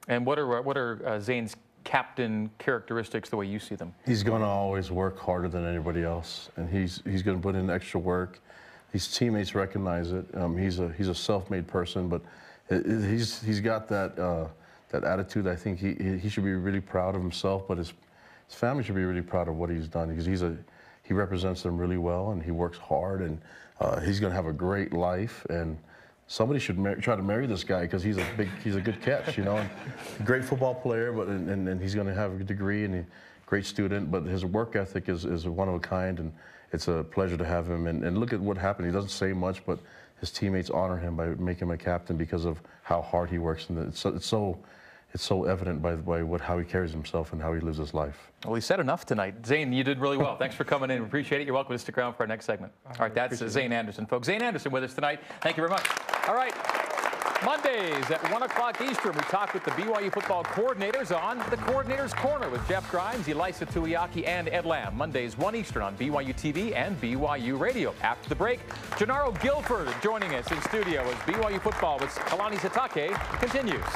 And what are Zane's captain characteristics the way you see them? He's going to always work harder than anybody else, and he's going to put in extra work. His teammates recognize it. He's a self-made person, but he's got that attitude. I think he should be really proud of himself, but his family should be really proud of what he's done because he represents them really well, and he works hard, and he's going to have a great life. And somebody should try to marry this guy because he's a good catch, you know, and great football player, but and he's going to have a degree and a great student, but his work ethic is one of a kind, and it's a pleasure to have him. And look at what happened. He doesn't say much, but his teammates honor him by making him a captain because of how hard he works, and it's so evident by how he carries himself and how he lives his life. Well, he said enough tonight. Zane, you did really well. Thanks for coming in. We appreciate it. You're welcome to stick around for our next segment. All right, that's Zane Anderson, folks. Zane Anderson with us tonight. Thank you very much. All right. Mondays at 1 o'clock Eastern, we talk with the BYU football coordinators on the Coordinator's Corner with Jeff Grimes, Elisa Tuiaki, and Ed Lamb. Mondays 1 Eastern on BYU TV and BYU Radio. After the break, Gennaro Gilford joining us in studio as BYU football with Kalani Sitake continues.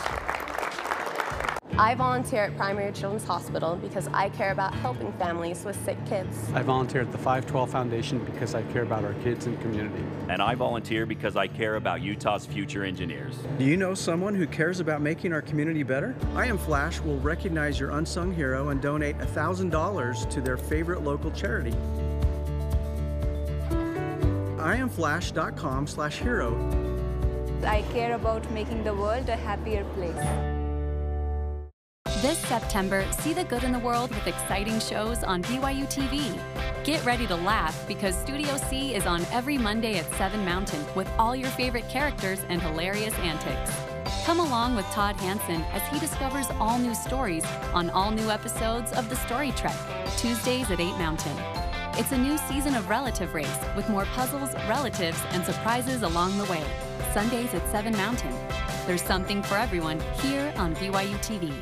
I volunteer at Primary Children's Hospital because I care about helping families with sick kids. I volunteer at the 512 Foundation because I care about our kids and community. And I volunteer because I care about Utah's future engineers. Do you know someone who cares about making our community better? I Am Flash will recognize your unsung hero and donate $1,000 to their favorite local charity. IamFlash.com/hero. I care about making the world a happier place. This September, see the good in the world with exciting shows on BYU TV. Get ready to laugh because Studio C is on every Monday at 7 Mountain with all your favorite characters and hilarious antics. Come along with Todd Hansen as he discovers all new stories on all new episodes of The Story Trek, Tuesdays at 8 Mountain. It's a new season of Relative Race with more puzzles, relatives, and surprises along the way. Sundays at 7 Mountain. There's something for everyone here on BYU TV.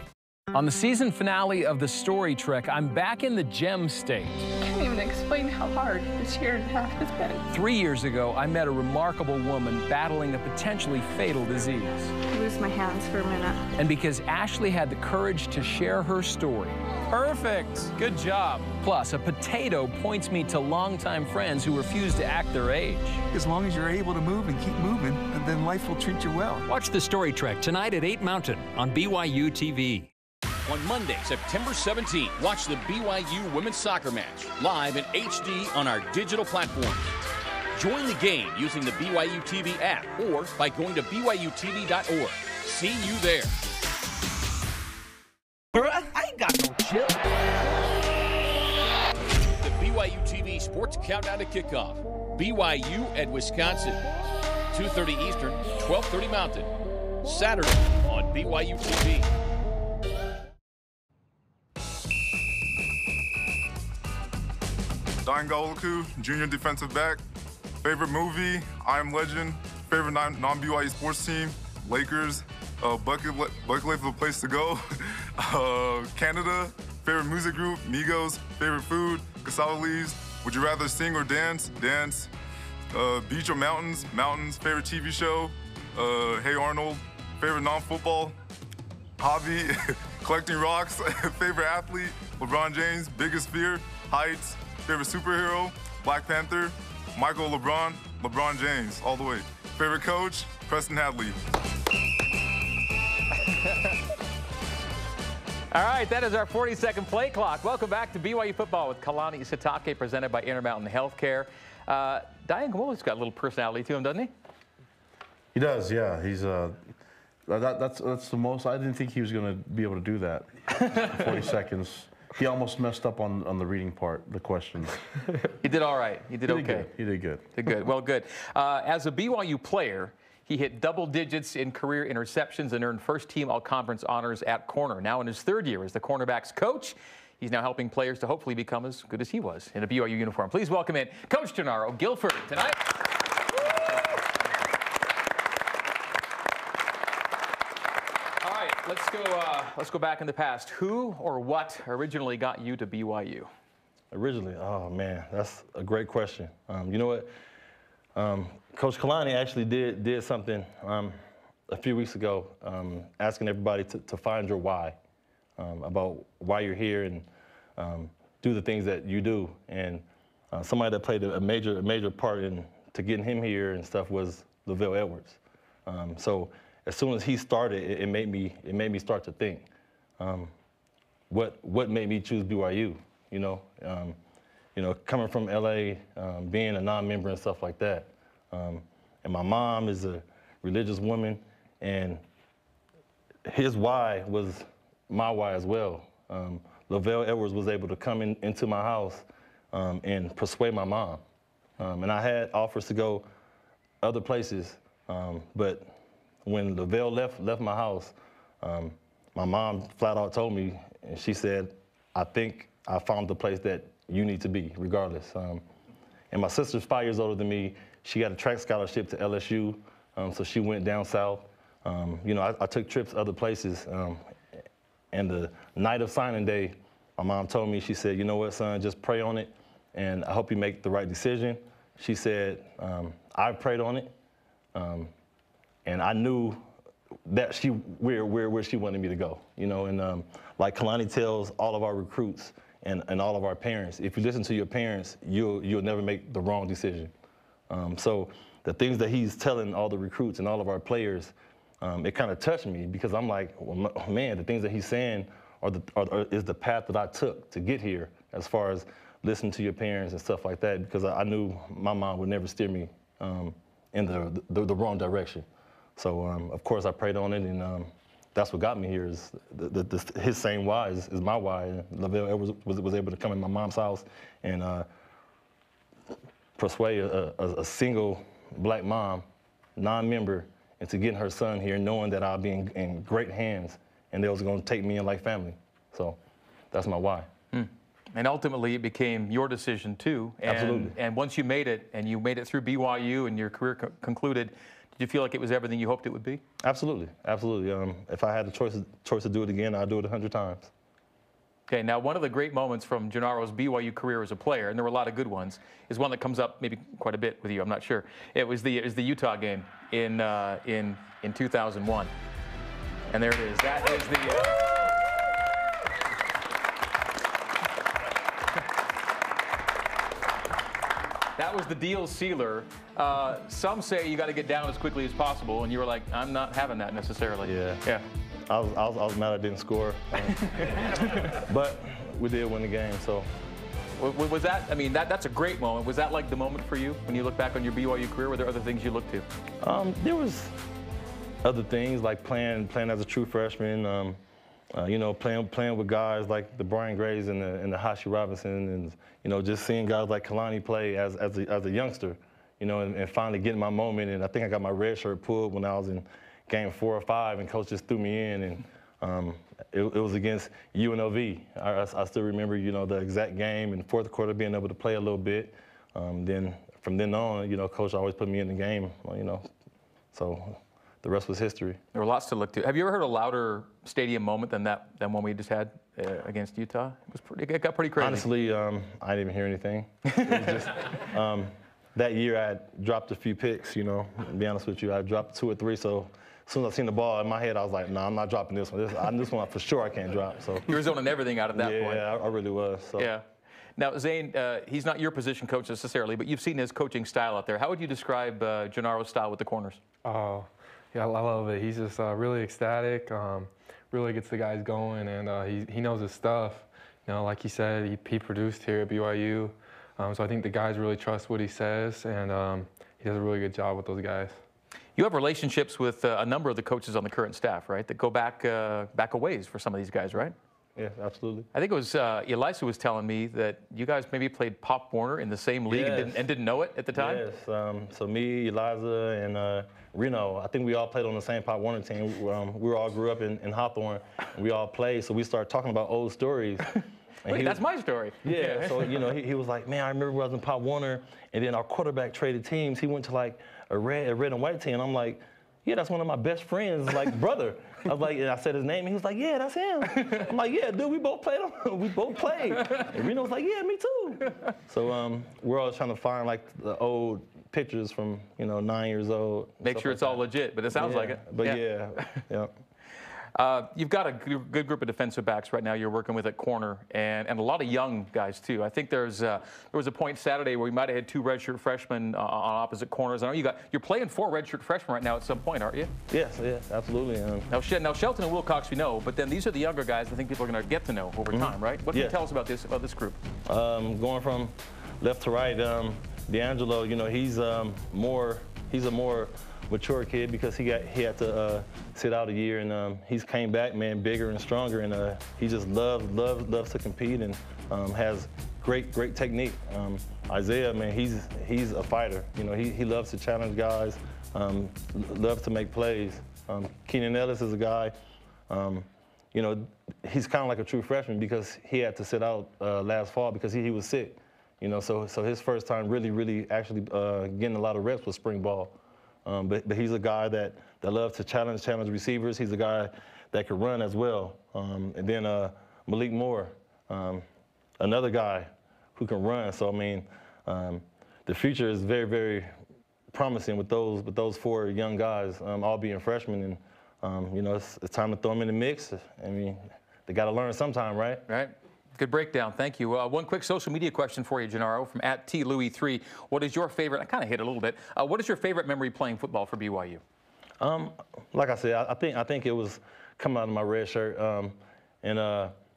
On the season finale of The Story Trek, I'm back in the Gem State. I can't even explain how hard this year and a half has been. 3 years ago, I met a remarkable woman battling a potentially fatal disease. I lose my hands for a minute. And because Ashley had the courage to share her story. Perfect! Good job. Plus, a potato points me to longtime friends who refuse to act their age. As long as you're able to move and keep moving, then life will treat you well. Watch The Story Trek tonight at 8 Mountain on BYU TV. On Monday, September 17th, watch the BYU women's soccer match live in HD on our digital platforms. Join the game using the BYU TV app or by going to BYUtv.org. See you there. Bro, I ain't got no chill. The BYU TV Sports Countdown to Kickoff. BYU at Wisconsin. 2:30 Eastern, 12:30 Mountain. Saturday on BYU TV. Oluku, junior defensive back. Favorite movie, I Am Legend. Favorite non-BYU sports team, Lakers. Bucket List, the place to go. Canada. Favorite music group, Migos. Favorite food, cassava leaves. Would you rather sing or dance? Dance. Beach or mountains? Mountains. Favorite TV show, Hey Arnold. Favorite non-football, hobby, collecting rocks. Favorite athlete, LeBron James. Biggest fear, heights. Favorite superhero, Black Panther, Michael LeBron James, all the way. Favorite coach, Preston Hadley. All right, that is our 40-second play clock. Welcome back to BYU Football with Kalani Sitake, presented by Intermountain Healthcare. Diane Gawola's got a little personality to him, doesn't he? He does, yeah. He's that's the most. I didn't think he was going to be able to do that. 40 seconds. He almost messed up on the reading part, the questions. He did all right. He did okay. He did good. Did good. Well, good. As a BYU player, he hit double digits in career interceptions and earned first-team all-conference honors at corner. Now in his third year as the cornerbacks coach, he's now helping players to hopefully become as good as he was in a BYU uniform. Please welcome in Coach Gennaro Gilford tonight. Let's go back in the past. Who or what originally got you to BYU? Originally, oh man, that's a great question. You know what? Coach Kalani actually did something a few weeks ago, asking everybody to find your why, about why you're here and do the things that you do. And somebody that played a major part to getting him here and stuff was Lavelle Edwards. So as soon as he started, it made me start to think, what made me choose BYU? You know, coming from LA, being a non-member and stuff like that. And my mom is a religious woman, and his why was my why as well. Lavelle Edwards was able to come into my house and persuade my mom. And I had offers to go other places, but when Lavelle left my house, my mom flat out told me, and she said, I think I found the place that you need to be, regardless. And my sister's 5 years older than me. She got a track scholarship to LSU, so she went down south. You know, I took trips other places, and the night of signing day, my mom told me, she said, you know what, son, just pray on it, and I hope you make the right decision. She said, I prayed on it, and I knew that where she wanted me to go, you know, and like Kalani tells all of our recruits and all of our parents, if you listen to your parents, you'll never make the wrong decision. So the things that he's telling all the recruits and all of our players, it kind of touched me because I'm like, well, man, the things that he's saying is the path that I took to get here, as far as listening to your parents and stuff like that, because I knew my mom would never steer me in the wrong direction. So of course I prayed on it, and that's what got me here. Is his same why is my why. And Lavelle was able to come in my mom's house and persuade a single black mom, non-member, into getting her son here, knowing that I'll be in great hands, and they was going to take me in like family. So that's my why. And ultimately, it became your decision too. And, Absolutely. And once you made it, and you made it through BYU, and your career concluded, did you feel like it was everything you hoped it would be? Absolutely, absolutely. If I had the choice to do it again, I'd do it 100 times. Okay, now one of the great moments from Gennaro's BYU career as a player, and there were a lot of good ones, is one that comes up maybe quite a bit with you. I'm not sure. It was the Utah game in 2001, and there it is. That is the. That was the deal sealer. Some say you got to get down as quickly as possible, and you were like, I'm not having that necessarily. Yeah. I was mad I didn't score, but we did win the game. So was that? I mean, that's a great moment. Was that like the moment for you when you look back on your BYU career? Were there other things you looked to? There was other things like playing as a true freshman. You know, playing with guys like the Brian Grays and the Hashi Robinson, and you know, just seeing guys like Kalani play as a youngster, you know, and finally getting my moment. And I think I got my red shirt pulled when I was in game 4 or 5, and coach just threw me in, and it was against UNLV. I still remember, you know, the exact game, and fourth quarter being able to play a little bit. Then from then on, you know, coach always put me in the game, you know, so. The rest was history. There were lots to look to. Have you ever heard a louder stadium moment than one we just had against Utah? It got pretty crazy. Honestly, I didn't even hear anything. It was just, that year I had dropped a few picks, you know, to be honest with you. I dropped 2 or 3, so as soon as I seen the ball in my head, I was like, nah, I'm not dropping this one. This one for sure I can't drop. So you were zoning everything out at that point. Yeah, I really was. So. Yeah. Now, Zane, he's not your position coach necessarily, but you've seen his coaching style out there. How would you describe Gennaro's style with the corners? Oh. Yeah, I love it. He's just really ecstatic, really gets the guys going, and he knows his stuff. You know, like he said, he produced here at BYU, so I think the guys really trust what he says, and he does a really good job with those guys. You have relationships with a number of the coaches on the current staff, right, that go back a ways for some of these guys, right? Yeah, absolutely. I think it was Elisa was telling me that you guys maybe played Pop Warner in the same league. Yes. and didn't know it at the time? Yes. So me, Eliza, and Reno, I think we all played on the same Pop Warner team. We all grew up in Hawthorne, and we all played, so we started talking about old stories. Wait, that's my story. Yeah, so, you know, he was like, man, I remember when I was in Pop Warner, and then our quarterback traded teams. He went to, like, a red and white team. I'm like, yeah, that's one of my best friends, like, brother. I was like, and I said his name, and he was like, yeah, that's him. I'm like, yeah, dude, we both played. We both played. And Reno was like, yeah, me too. So we're always trying to find, like, the old pictures from, you know, 9 years old. Make sure it's all legit, but it sounds like it. But yeah. You've got a good group of defensive backs right now you're working with at corner, and a lot of young guys too. I think there was a point Saturday where we might have had 2 redshirt freshmen on opposite corners. I know you're playing 4 redshirt freshmen right now at some point, aren't you? Yes, absolutely. Now Shelton and Wilcox we know, but then these are the younger guys I think people are going to get to know over time, right? What can you tell us about this group? Going from left to right, D'Angelo, you know, he's a more mature kid because he had to sit out a year, and he's came back, man, bigger and stronger, and he just loves to compete and has great technique. Isaiah, man, he's a fighter. You know, he loves to challenge guys, loves to make plays. Keenan Ellis is a guy. You know, he's kind of like a true freshman because he had to sit out last fall because he was sick. You know, so his first time really actually getting a lot of reps with spring ball. but he's a guy that loves to challenge receivers. He's a guy that can run as well. And then Malik Moore, another guy who can run. So I mean, the future is very, very promising with those 4 young guys, all being freshmen. And you know, it's time to throw them in the mix. I mean, they got to learn sometime, right? Right. Good breakdown. Thank you. One quick social media question for you, Gennaro, from @TLouis3. What is your favorite? I kind of hit a little bit. What is your favorite memory playing football for BYU? Like I said, I think it was coming out of my red shirt and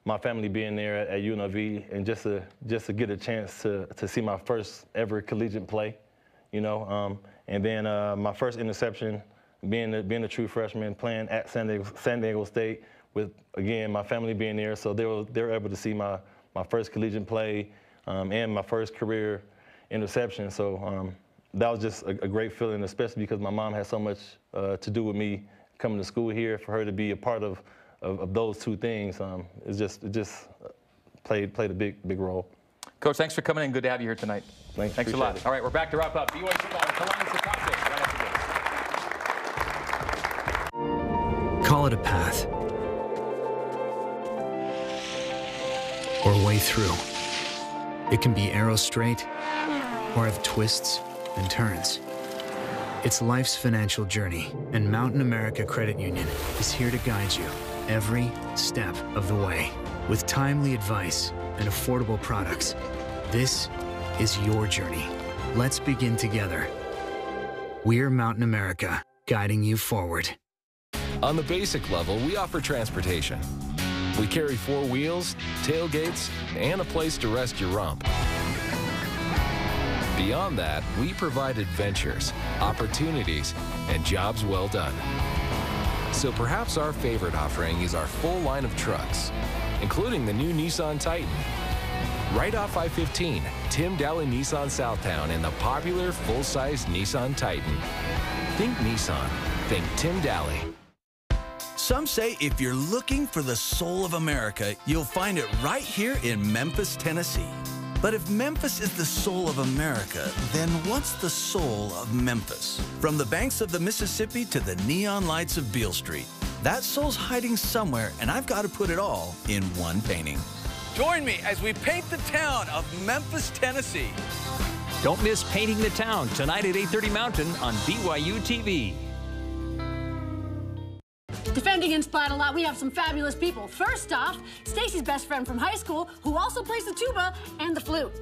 my family being there at UNLV, and just to get a chance to see my first ever collegiate play, you know, and then my first interception, being a true freshman, playing at San Diego State with, again, my family being there, so they were able to see my first collegiate play and my first career interception. So that was just a great feeling, especially because my mom had so much to do with me coming to school here. For her to be a part of those 2 things, it just played a big role. Coach, thanks for coming in. Good to have you here tonight. Thanks a lot. All right, we're back to wrap up BYU Football and Kalani Sitake right after this. Call it a path, or a way through. It can be arrow straight, or have twists and turns. It's life's financial journey, and Mountain America Credit Union is here to guide you every step of the way. With timely advice and affordable products, this is your journey. Let's begin together. We're Mountain America, guiding you forward. On the basic level, we offer transportation. We carry 4 wheels, tailgates, and a place to rest your rump. Beyond that, we provide adventures, opportunities, and jobs well done. So perhaps our favorite offering is our full line of trucks, including the new Nissan Titan. Right off I-15, Tim Daly Nissan Southtown and the popular full-size Nissan Titan. Think Nissan, think Tim Daly. Some say if you're looking for the soul of America, you'll find it right here in Memphis, Tennessee. But if Memphis is the soul of America, then what's the soul of Memphis? From the banks of the Mississippi to the neon lights of Beale Street, that soul's hiding somewhere, and I've got to put it all in one painting. Join me as we paint the town of Memphis, Tennessee. Don't miss Painting the Town tonight at 8:30 Mountain on BYU TV. Defending in Splat-A-Lot, we have some fabulous people. First off, Stacy's best friend from high school, who also plays the tuba and the flute.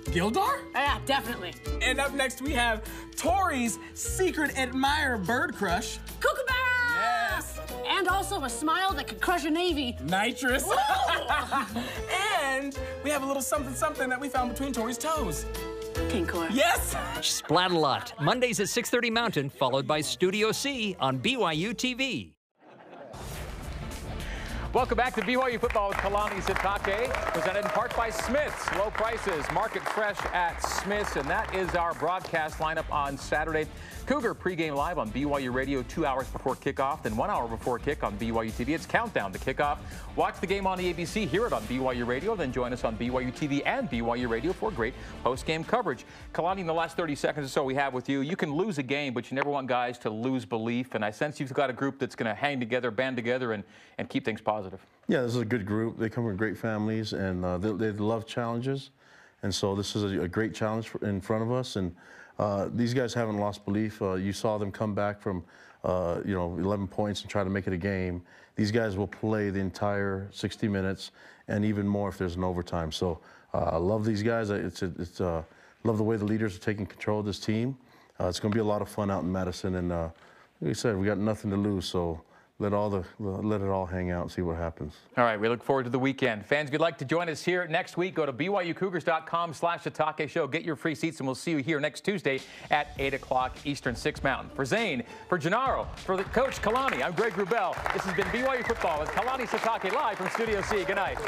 Gildar? Yeah, definitely. And up next, we have Tori's secret admirer bird crush. Kookaburra! Yes! And also a smile that could crush a Navy. Nitrous. And we have a little something that we found between Tori's toes. Kinkor. Yes! Splat-A-Lot, Mondays at 6:30 Mountain, followed by Studio C on BYU TV. Welcome back to BYU Football with Kalani Sitake, presented in part by Smith's. Low prices, market fresh at Smith's, and that is our broadcast lineup on Saturday. Cougar pregame live on BYU Radio 2 hours before kickoff, then 1 hour before kick on BYU TV. It's countdown to kickoff. Watch the game on the ABC, hear it on BYU Radio, then join us on BYU TV and BYU Radio for great post-game coverage. Kalani, in the last 30 seconds or so we have with you, you can lose a game, but you never want guys to lose belief, and I sense you've got a group that's going to hang together, band together, and keep things positive. Yeah, this is a good group. They come from great families, and they love challenges. And so this is a great challenge in front of us. And these guys haven't lost belief. You saw them come back from 11 points and try to make it a game. These guys will play the entire 60 minutes and even more if there's an overtime. So I love these guys. Love the way the leaders are taking control of this team. It's going to be a lot of fun out in Madison. And like I said, we got nothing to lose. So let it all hang out and see what happens. All right, we look forward to the weekend. Fans, if you'd like to join us here next week, go to BYUCougars.com/Sitake Show. Get your free seats, and we'll see you here next Tuesday at 8 o'clock Eastern, 6 Mountain. For Zane, for Gennaro, for the coach Kalani, I'm Greg Wrubell. This has been BYU Football with Kalani Sitake live from Studio C. Good night.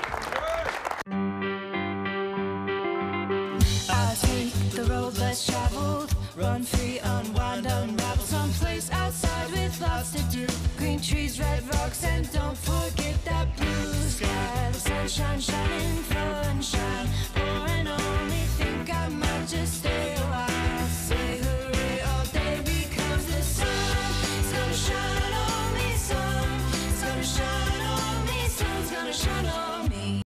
I take the road less traveled, run free.